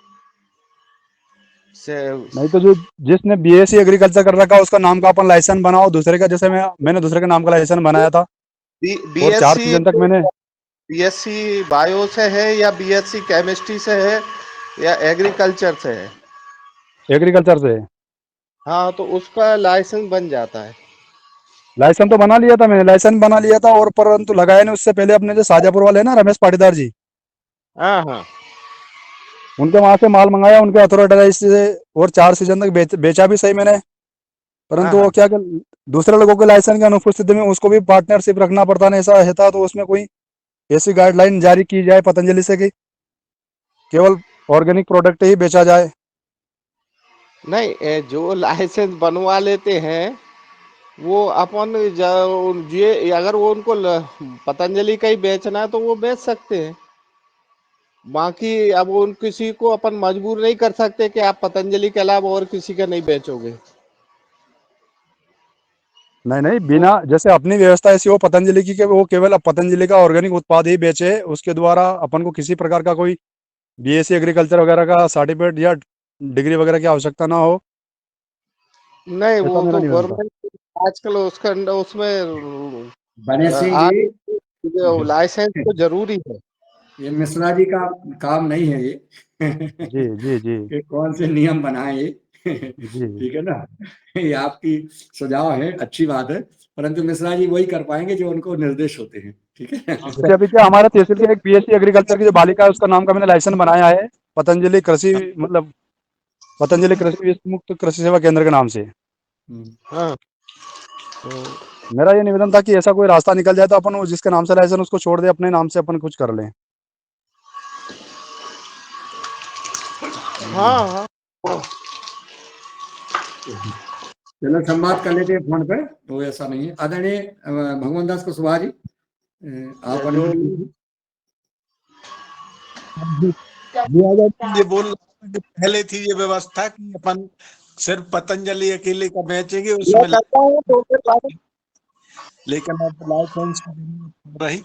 से। नहीं तो जो जिसने बीएससी एग्रीकल्चर कर रखा है उसका नाम का अपन लाइसेंस बनाओ दूसरे का, जैसे मैंने दूसरे के नाम का लाइसेंस बनाया था और 4 बीएससी सीजन तक मैंने बीएससी बायो से है या बीएससी केमिस्ट्री से है या एग्रीकल्चर से है, एग्रीकल्चर से हाँ, तो उसका लाइसेंस बन जाता है। लाइसेंस तो बना लिया था, मैंने लाइसेंस बना लिया था, और परंतु लगाया नहीं। उससे पहले अपने जो शाजापुर वाले हैं ना, रमेश पाटीदार जी, हाँ हाँ उनके वहां से माल मंगाया उनके अथॉराइज से, और 4 सीजन तक बेचा भी सही मैंने। हाँ परंतु वो हाँ। क्या कि दूसरे लोगों के लाइसेंस की अनुपस्थिति में उसको भी पार्टनरशिप रखना पड़ता है, ऐसा रहता। तो उसमें कोई ऐसी गाइडलाइन जारी की जाए पतंजलि से कि केवल ऑर्गेनिक प्रोडक्ट ही बेचा जाए। नहीं, जो लाइसेंस बनवा लेते हैं वो अपन ये अगर वो उनको पतंजलि का ही बेचना है तो वो बेच सकते हैं। बाकी अब उन किसी को अपन मजबूर नहीं कर सकते कि आप पतंजलि के अलावा और किसी का नहीं बेचोगे। नहीं नहीं, तो बिना जैसे अपनी व्यवस्था ऐसी हो पतंजलि की कि वो केवल पतंजलि का ऑर्गेनिक उत्पाद ही बेचे, उसके द्वारा अपन को किसी प्रकार का कोई बीएससी एग्रीकल्चर वगैरह का सर्टिफिकेट या डिग्री वगैरह की आवश्यकता ना हो, नहीं, ऐसा वो मेरा तो निवेदन था। गवर्नमेंट आजकल उसका उसमें बने सिंह आ जी, लाइसेंस तो जरूरी है। ये मिश्रा जी का काम नहीं है ये जी जी जी कि कौन से नियम बनाए ये जी ठीक है ना? ये आपकी सुझाव है, अच्छी बात है, परंतु मिश्रा जी वही कर पाएंगे जो उनको निर्देश होते हैं, ठीक है? जैसे अभी क्या हमारे तहसील के एक बीएससी एग्रीकल्चर की जो बालिका है उसका नाम का मैंने लाइसेंस बनाया है, पतंजलि कृषि मतलब पतंजलि कृषि विश्व मुक्त कृषि सेवा केंद्र के नाम से। हाँ, तो मेरा ये निवेदन था कि ऐसा कोई रास्ता निकल जाए तो अपन वो जिसके नाम से लाइसेंस उसको छोड़ दे, अपने नाम से अपन कुछ कर लें। हाँ हाँ। चलो संवाद कर लेते हैं फोन पे, तो ऐसा नहीं है। आदरणीय भगवान दास कुशवाहा जी, आप जो अनम्यूट कीजिए। ये बोल रहा था कि पहले थी ये व्यवस्था कि अपन सिर्फ पतंजलि अकेले का बेचेंगे उसमें, लेकिन अब लाइसेंस की जरूरत रही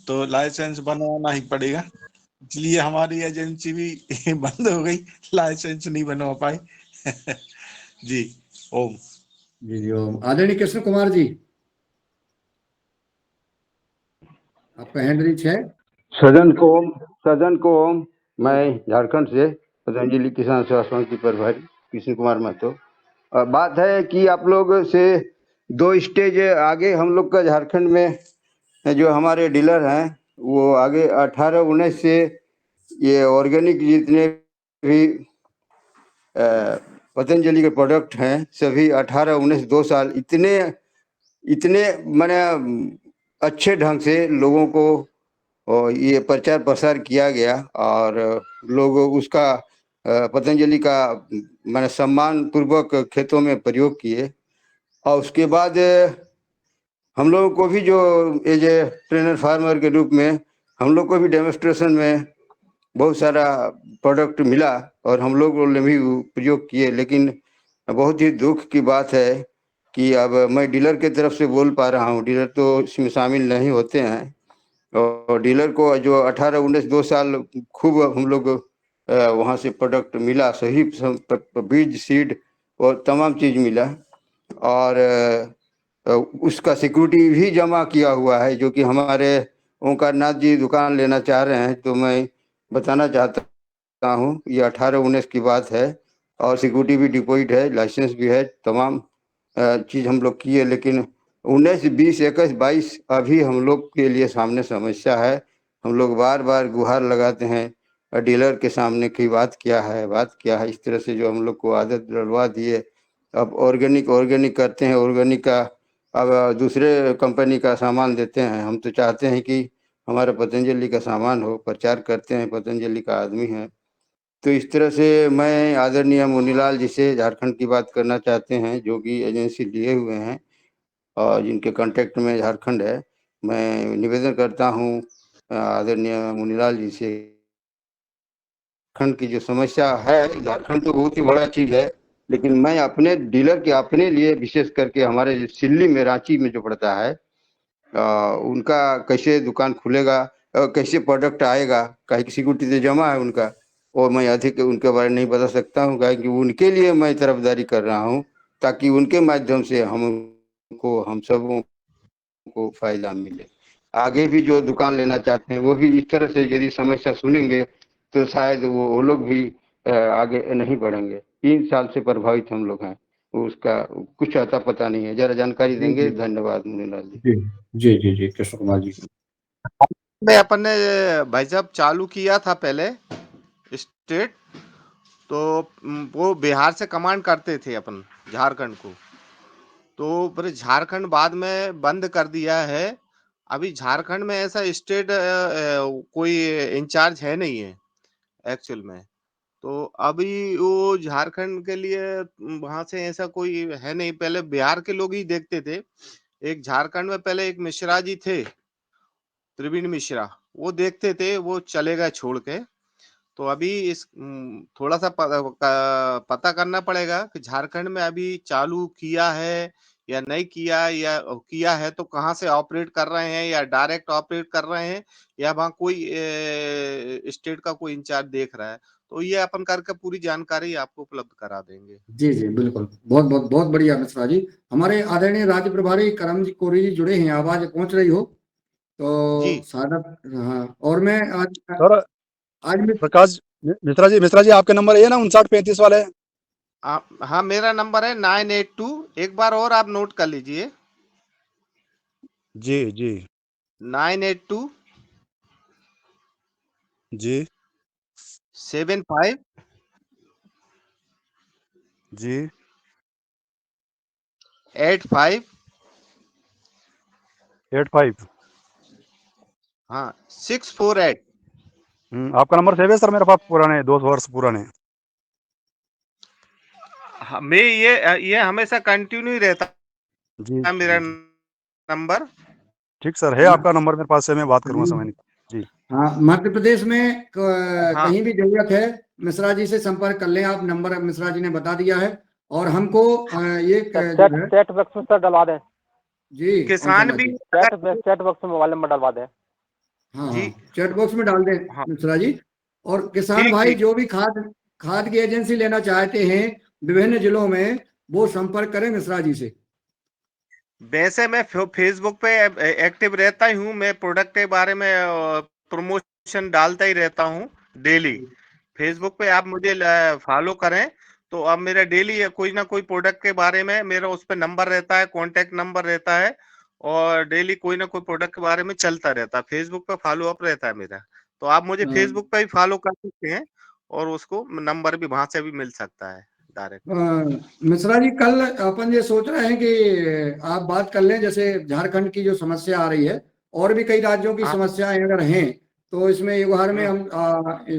तो लाइसेंस बनवाना ही पड़ेगा, इसलिए हमारी एजेंसी भी बंद हो गई, लाइसेंस नहीं बनवा पाई। जी ओम। जी जी ओम। आदरणीय कृष्ण कुमार जी, आपका हैंड रीच है। सदन को ओम। मैं झारखंड से पतंजलि किसान सेवा समिति प्रभारी कृष्ण कुमार महतो। बात है कि आप लोग से 2 स्टेज आगे हम लोग का झारखंड में जो हमारे डीलर हैं वो आगे 18-19 से ये ऑर्गेनिक जितने भी पतंजलि के प्रोडक्ट हैं सभी 18-19 2 साल इतने मैंने अच्छे ढंग से लोगों को और ये प्रचार प्रसार किया गया और लोग उसका पतंजलि का मैंने सम्मान पूर्वक खेतों में प्रयोग किए। और उसके बाद हम लोगों को भी जो एज ए ट्रेनर फार्मर के रूप में हम लोग को भी डेमोस्ट्रेशन में बहुत सारा प्रोडक्ट मिला और हम लोग ने भी प्रयोग किए। लेकिन बहुत ही दुख की बात है कि अब मैं डीलर के तरफ से बोल पा रहा हूँ, डीलर तो इसमें शामिल नहीं होते हैं। और डीलर को जो 18-19 2 साल खूब हम लोग वहाँ से प्रोडक्ट मिला, सही बीज सीड और तमाम चीज़ मिला। और उसका सिक्योरिटी भी जमा किया हुआ है, जो कि हमारे ओंकार नाथ जी दुकान लेना चाह रहे हैं। तो मैं बताना चाहता हूँ ये 18-19 की बात है और सिक्योरिटी भी डिपॉजिट है, लाइसेंस भी है, तमाम चीज़ हम लोग किए। लेकिन 19, 20, 21, 22 अभी हम लोग के लिए सामने समस्या है। हम लोग बार बार गुहार लगाते हैं डीलर के सामने की बात क्या है इस तरह से जो हम लोग को आदत डलवा दिए। अब ऑर्गेनिक करते हैं, ऑर्गेनिक का अब दूसरे कंपनी का सामान देते हैं। हम तो चाहते हैं कि हमारा पतंजलि का सामान हो, प्रचार करते हैं, पतंजलि का आदमी है। तो इस तरह से मैं आदरणीय मुनीलाल जी से झारखंड की बात करना चाहते हैं, जो कि एजेंसी लिए हुए हैं और जिनके कांटेक्ट में झारखंड है। मैं निवेदन करता हूँ आदरणीय मुनीलाल जी से, झारखंड की जो समस्या है, झारखंड तो बहुत ही बड़ा चीज है, लेकिन मैं अपने डीलर के अपने लिए विशेष करके हमारे जो सिल्ली में, रांची में जो पड़ता है उनका कैसे दुकान खुलेगा, कैसे प्रोडक्ट आएगा, कहीं की सिक्योरिटी तो जमा है उनका, और मैं अधिक उनके बारे में नहीं बता सकता हूँ कि उनके लिए मैं तरफदारी कर रहा हूँ, ताकि उनके माध्यम से हम सबों को फायदा मिले। आगे भी जो दुकान लेना चाहते हैं वो भी इस तरह से यदि समस्या सुनेंगे तो शायद वो लोग भी आगे नहीं बढ़ेंगे। 3 साल से प्रभावित हम लोग हैं, उसका कुछ अता पता नहीं है। जरा जानकारी देंगे? धन्यवाद मुनीलाल जी। जी कृष्ण कुमार जी। में अपन ने भाई साहब चालू किया था पहले स्टेट, तो वो बिहार से कमांड करते थे अपन झारखंड को, तो फिर झारखंड बाद में बंद कर दिया है। अभी झारखंड में ऐसा स्टेट कोई इंचार्ज है नहीं है एक्चुअल में। तो अभी वो झारखंड के लिए वहां से ऐसा कोई है नहीं, पहले बिहार के लोग ही देखते थे। एक झारखंड में पहले एक मिश्रा जी थे, प्रवीण मिश्रा, वो देखते थे, वो चले गए छोड़ के। तो अभी इस थोड़ा सा पता करना पड़ेगा कि झारखंड में अभी चालू किया है या नहीं किया, या किया है तो कहाँ से ऑपरेट कर रहे हैं, या डायरेक्ट ऑपरेट कर रहे हैं, या वहाँ कोई स्टेट का कोई इंचार्ज देख रहा है। तो ये अपन करके पूरी जानकारी आपको उपलब्ध करा देंगे। जी बिल्कुल, बहुत बहुत बहुत बढ़िया मिश्रा जी। हमारे आदरणीय राज्य प्रभारी करम जी कोरी जी जुड़े हैं, आवाज पहुंच रही हो तो शायद। हाँ, और मैं आज प्रकाश मिश्रा जी आपके नंबर ये ना 5935 वाले? हाँ, मेरा नंबर है 982, एक बार और आप नोट कर लीजिए। जी 982 जी 75 जी 85 85 हाँ 648। आपका नंबर सेव है सर मेरे पास, पुराने 2 वर्ष पुराने। मैं ये हमेशा कंटिन्यू रहता जी मेरा नंबर। ठीक सर, है आपका नंबर मेरे पास से, मैं बात करूंगा समय निकाल। जी हाँ, मध्य प्रदेश में कहीं भी जरूरत है मिश्रा जी से संपर्क कर लें आप, नंबर मिश्रा जी ने बता दिया है। और हमको ये चैट बॉक्स में सर डलवा दें जी, किसान भी चैट बॉक्स में मोबाइल नंबर डलवा दें। हाँ चैट बॉक्स में डाल दें मिश्रा जी। और किसान ठीक, भाई ठीक। जो भी खाद की एजेंसी लेना चाहते हैं विभिन्न जिलों में, वो संपर्क करें मिश्रा जी से। वैसे मैं फेसबुक पे एक्टिव रहता ही हूँ, मैं प्रोडक्ट के बारे में प्रमोशन डालता ही रहता हूँ डेली। फेसबुक पे आप मुझे फॉलो करें तो अब मेरा डेली कोई ना कोई प्रोडक्ट के बारे में मेरा उस पर नंबर रहता है, कांटेक्ट नंबर रहता है, और डेली कोई ना कोई प्रोडक्ट के बारे में चलता रहता है। फेसबुक पे फॉलो अप रहता है मेरा, तो आप मुझे फेसबुक पे भी फॉलो कर सकते हैं, और उसको नंबर भी वहां से भी मिल सकता है डायरेक्ट। मिश्रा जी, कल अपन ये सोच रहे हैं कि आप बात कर लें, जैसे झारखंड की जो समस्या आ रही है और भी कई राज्यों की समस्याएं अगर हैं, तो इसमें युगहर में हम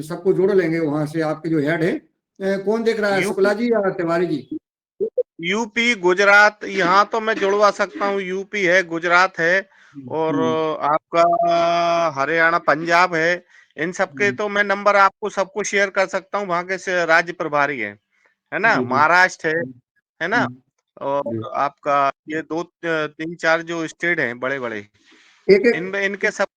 सबको जोड़ लेंगे। वहां से आपके जो हेड है, कौन देख रहा है, शुक्ला जी या तिवारी जी? यूपी, गुजरात, यहाँ तो मैं जुड़वा सकता हूँ। यूपी है, गुजरात है और आपका हरियाणा, पंजाब है। इन सबके तो मैं नंबर आपको सबको शेयर कर सकता हूँ। वहां के राज्य प्रभारी है ना। जी जी महाराष्ट्र है ना। जी और आपका ये 2-3-4 जो स्टेट हैं बड़े बड़े, एक एक इनमें इनके सब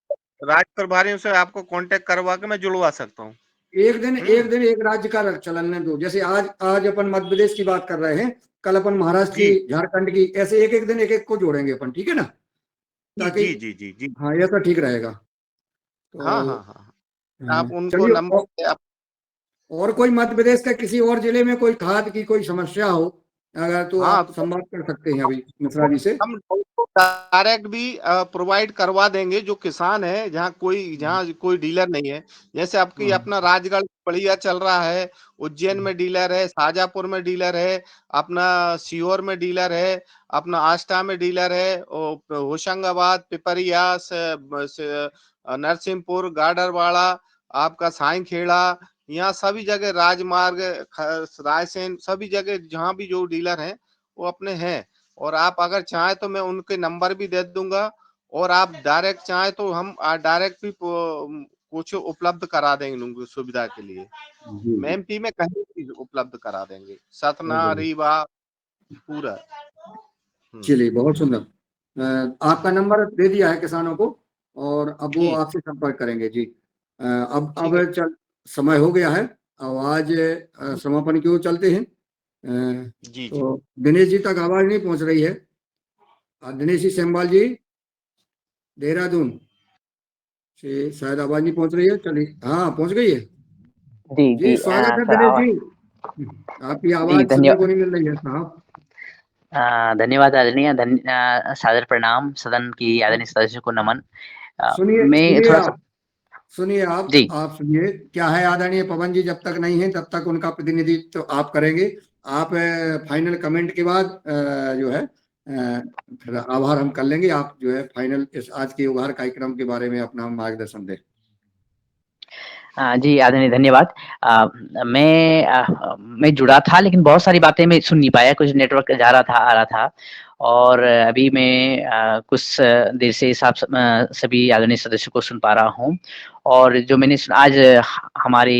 राज्य प्रभारियों से आपको कांटेक्ट करवा के मैं जुड़वा सकता हूँ। एक दिन एक राज्य का चलने दो। जैसे आज आज अपन मध्य प्रदेश की बात कर रहे हैं, कल अपन महाराष्ट्र जी की, झारखंड की, ऐसे एक एक दिन एक एक को जोड़ेंगे अपन, ठीक है ना, जी ताकि जी जी जी जी। हाँ ये तो ठीक रहेगा। हाँ तो हाँ हाँ हाँ। आप उनको चलिए, नंबर आप और कोई मध्य प्रदेश का किसी और जिले में कोई खाद की कोई समस्या हो अगर, तो हाँ आप संवाद कर सकते हैं अभी मिश्रा जी से। हम डायरेक्ट भी प्रोवाइड करवा देंगे। जो किसान है, जहाँ कोई डीलर नहीं है, जैसे आपकी हाँ अपना राजगढ़ बढ़िया चल रहा है, उज्जैन में डीलर है, शाजापुर में डीलर है, अपना सीहोर में डीलर है, अपना आष्टा में डीलर है, और होशंगाबाद, पिपरिया, नरसिंहपुर, गाडरवाड़ा, आपका साईंखेड़ा, यहाँ सभी जगह राजमार्ग, रायसेन, सभी जगह जहाँ भी जो डीलर हैं वो अपने हैं। और आप अगर चाहें तो मैं उनके नंबर भी दे दूंगा, और आप डायरेक्ट चाहें तो हम डायरेक्ट भी कुछ उपलब्ध करा देंगे उनकी सुविधा के लिए। जी जी एमपी में कहीं भी उपलब्ध करा देंगे, सतना, बहुत बढ़िया। रीवा, पूरा। चलिए बहुत सुंदर। आपका नंबर दे दिया है किसानों को, और अब वो ठीक आपसे संपर्क करेंगे जी। ठीक है। अब चल समय हो गया है। अब आज समापन की ओर चलते हैं। जी जी। तो दिनेश जी तक आवाज नहीं पहुंच रही है। दिनेश जी सेमवाल जी, देहरादून से शायद आवाज नहीं पहुंच रही है। चलिए, हाँ पहुंच गई है। जी जी जी स्वागत है सर दिनेश आवाज। जी। आपकी जी आवाज सुनने को धन्यवाद। नहीं मिल रही है साहब। धन्यवाद आदरणीय सादर प्रणाम, सदन की आदरणीय सदस्यों को नमन। सुनिए मैं सुनिए थोड़ा सा। आप सुनिए जी आप सुनिए, क्या है, आदरणीय पवन जी जब तक नहीं है तब तक उनका प्रतिनिधित्व तो आप करेंगे। आप फाइनल कमेंट के बाद जो है फिर आभार हम कर लेंगे। आप जो है फाइनल इस आज के उभार कार्यक्रम के बारे में अपना मार्गदर्शन दें। जी आदरणीय धन्यवाद। मैं जुड़ा था, लेकिन बहुत सारी बातें मैं सुन नहीं पाया, कुछ नेटवर्क जा रहा था, आ रहा था। और अभी मैं कुछ देर से सभी आदरणीय सदस्यों को सुन पा रहा हूँ। और जो मैंने आज हमारे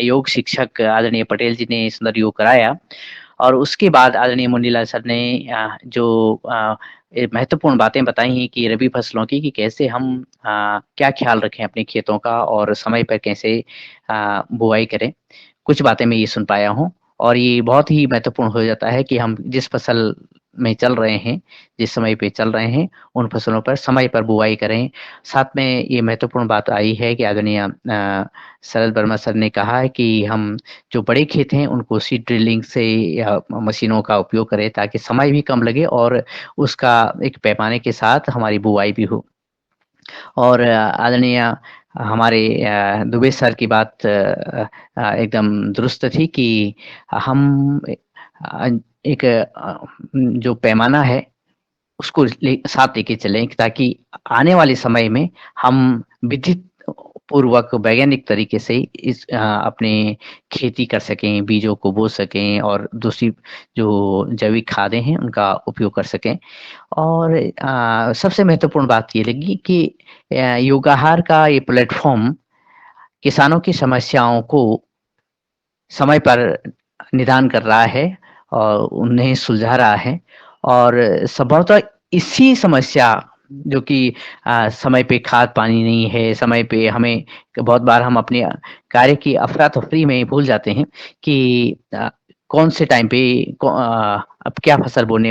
योग शिक्षक आदरणीय पटेल जी ने सुंदर योग कराया, और उसके बाद आदरणीय मुनीलाल सर ने जो महत्वपूर्ण बातें बताई हैं कि रबी फसलों की, कि कैसे हम क्या ख्याल रखें अपने खेतों का, और समय पर कैसे बुआई करें। कुछ बातें मैं ये सुन पाया हूँ, और ये बहुत ही महत्वपूर्ण हो जाता है कि हम जिस फसल में चल रहे हैं, जिस समय पे चल रहे हैं, उन फसलों पर समय पर बुआई करें। साथ में ये महत्वपूर्ण बात आई है कि आदरणीय शरद वर्मा सर ने कहा है कि हम जो बड़े खेत हैं उनको सीड ड्रिलिंग से या मशीनों का उपयोग करें, ताकि समय भी कम लगे और उसका एक पैमाने के साथ हमारी बुआई भी हो। और आदरणीय हमारे दुबे सर की बात एकदम दुरुस्त थी कि हम एक जो पैमाना है उसको साथ लेके चलें, ताकि आने वाले समय में हम विधित पूर्वक वैज्ञानिक तरीके से अपने खेती कर सकें, बीजों को बो सकें, और दूसरी जो जैविक खादें हैं उनका उपयोग कर सकें। और सबसे महत्वपूर्ण बात ये लगी कि योगाहार का ये प्लेटफॉर्म किसानों की समस्याओं को समय पर निदान कर रहा है और उन्हें सुलझा रहा है। और संभवतः इसी समस्या, जो कि समय पे खाद पानी नहीं है, समय पे हमें बहुत बार हम अपने कार्य की अफरा-तफरी में भूल जाते हैं कि कौन से टाइम पे अब क्या फसल बोने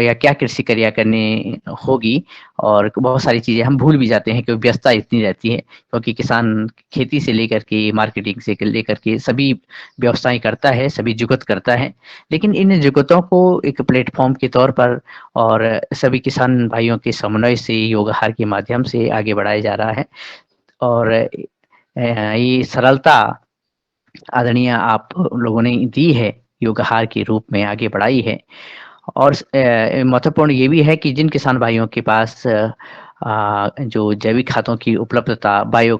या क्या कृषि क्रिया करनी होगी, और बहुत सारी चीज़ें हम भूल भी जाते हैं क्योंकि व्यस्तता इतनी रहती है। क्योंकि किसान खेती से लेकर के मार्केटिंग से लेकर के सभी व्यवसाय करता है, सभी जुगत करता है। लेकिन इन जुगतों को एक प्लेटफॉर्म के तौर पर और सभी किसान भाइयों के समन्वय से योगाहार के माध्यम से आगे बढ़ाया जा रहा है। और ये सरलता आदरणीय आप लोगों ने दी है, योगाहार के रूप में आगे बढ़ाई है। और महत्वपूर्ण ये भी है कि जिन किसान भाइयों के पास जो जैविक खादों की उपलब्धता, बायो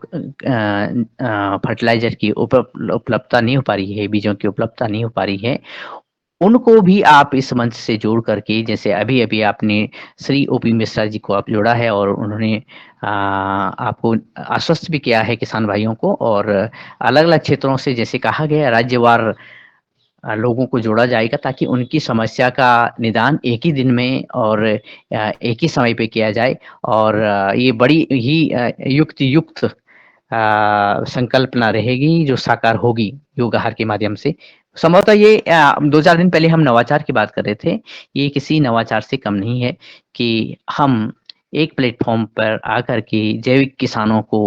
फर्टिलाइजर की उपलब्धता नहीं हो पा रही है, बीजों की उपलब्धता नहीं हो पा रही है, उनको भी आप इस मंच से जोड़ करके, जैसे अभी-अभी आपने श्री ओपी मिश्रा जी को आप जोड़ा है और उन्होंने आपको आश्वस्त भी किया है किसान भाइयों को, और अलग-अलग क्षेत्रों से जैसे कहा गया राज्यवार लोगों को जोड़ा जाएगा ताकि उनकी समस्या का निदान एक ही दिन में और एक ही समय पे किया जाए। और ये बड़ी ही युक्त संकल्पना रहेगी जो साकार होगी योग आहार के माध्यम से। संभवतः ये 2-4 दिन पहले हम नवाचार की बात कर रहे थे। ये किसी नवाचार से कम नहीं है कि हम एक प्लेटफ़ॉर्म पर आकर के जैविक किसानों को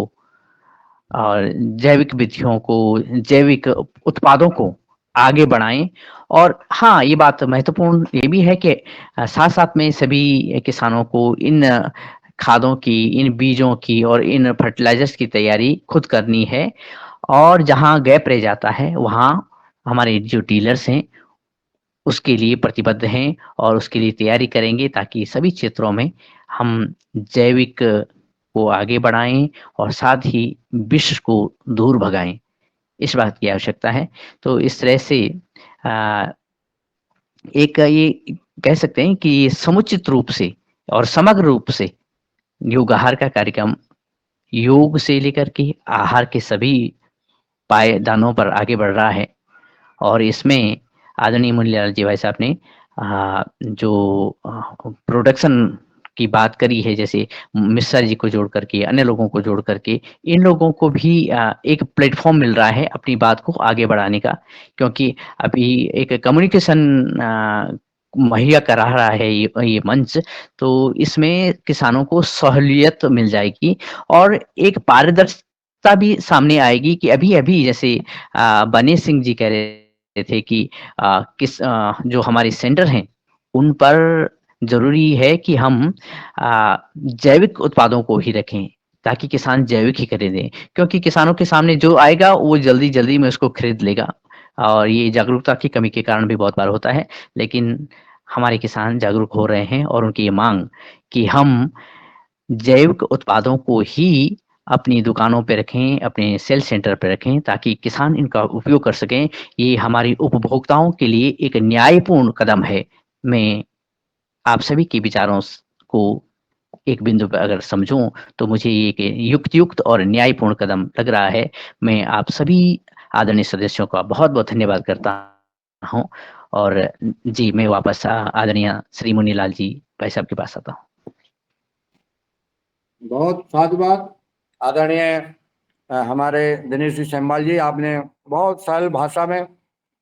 और जैविक विधियों को, जैविक उत्पादों को आगे बढ़ाएँ। और हाँ, ये बात महत्वपूर्ण ये भी है कि साथ-साथ में सभी किसानों को इन खादों की, इन बीजों की और इन फर्टिलाइज़र्स की तैयारी खुद करनी है, और जहाँ गैप रह जाता है, वहाँ हमारे जो डीलर्स हैं, उसके लिए प्रतिबद्ध हैं और उसके लिए तैयारी करेंगे ताकि सभी क्षेत्रों में हम जैविक को आगे बढ़ाएँ और साथ ही विष को दूर भगाएँ, इस बात की आवश्यकता है। तो इस तरह से अ, एक ये कह सकते हैं कि समुचित रूप से और समग्र रूप से योग आहार का कार्यक्रम योग से लेकर के आहार के सभी पायदानों पर आगे बढ़ रहा है। और इसमें आदरणीय मुनिलाल जी भाई साहब ने जो प्रोडक्शन की बात करी है, जैसे मिश्रा जी को जोड़ करके, अन्य लोगों को जोड़ करके, इन लोगों को भी एक प्लेटफ़ॉर्म मिल रहा है अपनी बात को आगे बढ़ाने का। क्योंकि अभी एक कम्युनिकेशन मुहैया करा रहा है ये मंच, तो इसमें किसानों को सहूलियत मिल जाएगी और एक पारदर्शिता भी सामने आएगी कि अभी-अभी जैसे बने सिंह जी कह रहे थे कि जो हमारे सेंटर हैं, उन पर ज़रूरी है कि हम जैविक उत्पादों को ही रखें, ताकि किसान जैविक ही खरीदें। क्योंकि किसानों के सामने जो आएगा, वो जल्दी-जल्दी में उसको खरीद लेगा, और ये जागरूकता की कमी के कारण भी बहुत बार होता है। लेकिन हमारे किसान जागरूक हो रहे हैं और उनकी ये माँग कि हम जैविक उत्पादों को ही अपनी दुकानों पे रखें, अपने सेल सेंटर पे रखें, ताकि किसान इनका उपयोग कर सकें। ये हमारी उपभोक्ताओं के लिए एक न्यायपूर्ण कदम है। मैं आप सभी के विचारों को एक बिंदु पे अगर समझूँ, तो मुझे ये एक युक्त और न्यायपूर्ण कदम लग रहा है। मैं आप सभी आदरणीय सदस्यों का बहुत-बहुत धन्यवाद करता हूँ, और जी, मैं वापस आदरणीय श्री मुनिलाल जी भाई साहब के पास आता हूँ। बहुत साधुवाद आदरणीय हमारे दिनेश जी सेमवाल जी, आपने बहुत सरल भाषा में,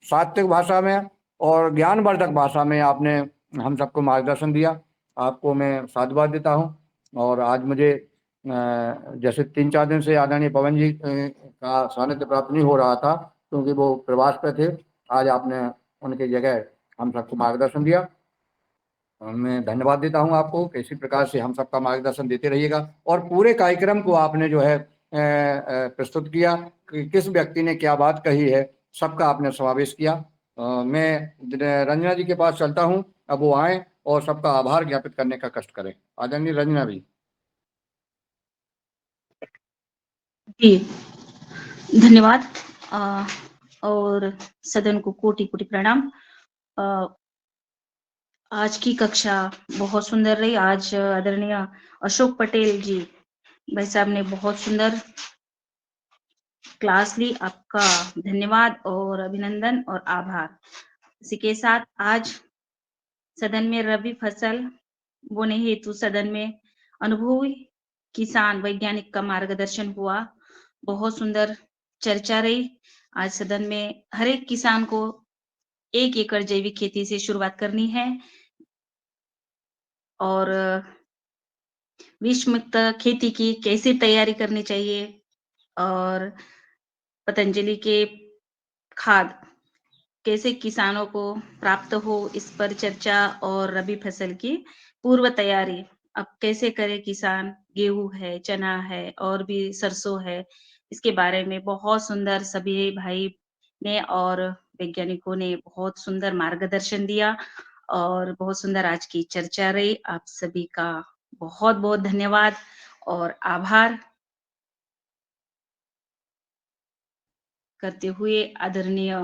सात्विक भाषा में और ज्ञानवर्धक भाषा में आपने हम सबको मार्गदर्शन दिया। आपको मैं साधुवाद देता हूँ। और आज मुझे जैसे 3-4 दिन से आदरणीय पवन जी का सानिध्य प्राप्त नहीं हो रहा था, क्योंकि वो प्रवास पे थे। आज आपने उनकी जगह हम सबको मार्गदर्शन दिया। मैं धन्यवाद देता हूं आपको कि इसी प्रकार से हम सबका मार्गदर्शन देते रहिएगा। और पूरे कार्यक्रम को आपने जो है प्रस्तुत किया कि किस व्यक्ति ने क्या बात कही है, सबका आपने समावेश किया। मैं रंजना जी के पास चलता हूं, अब वो आए और सबका आभार ज्ञापित करने का कष्ट करें। आदरणीय रंजना जी। जी, धन्यवाद। और सदन को कोटि-कोटि प्रणाम। आज की कक्षा बहुत सुंदर रही। आज आदरणीय अशोक पटेल जी भाई साहब ने बहुत सुंदर क्लास ली। आपका धन्यवाद और अभिनंदन और आभार। इसी के साथ आज सदन में रबी फसल बोने हेतु सदन में अनुभवी किसान वैज्ञानिक का मार्गदर्शन हुआ। बहुत सुंदर चर्चा रही। आज सदन में हर एक किसान को 1 एकड़ जैविक खेती से शुरुआत करनी है और विष मुक्त खेती की कैसे तैयारी करनी चाहिए और पतंजलि के खाद कैसे किसानों को प्राप्त हो, इस पर चर्चा। और रबी फसल की पूर्व तैयारी अब कैसे करे किसान, गेहूं है, चना है और भी सरसों है, इसके बारे में बहुत सुंदर सभी भाई ने और वैज्ञानिकों ने बहुत सुंदर मार्गदर्शन दिया और बहुत सुंदर आज की चर्चा रही। आप सभी का बहुत बहुत धन्यवाद और आभार करते हुए आदरणीय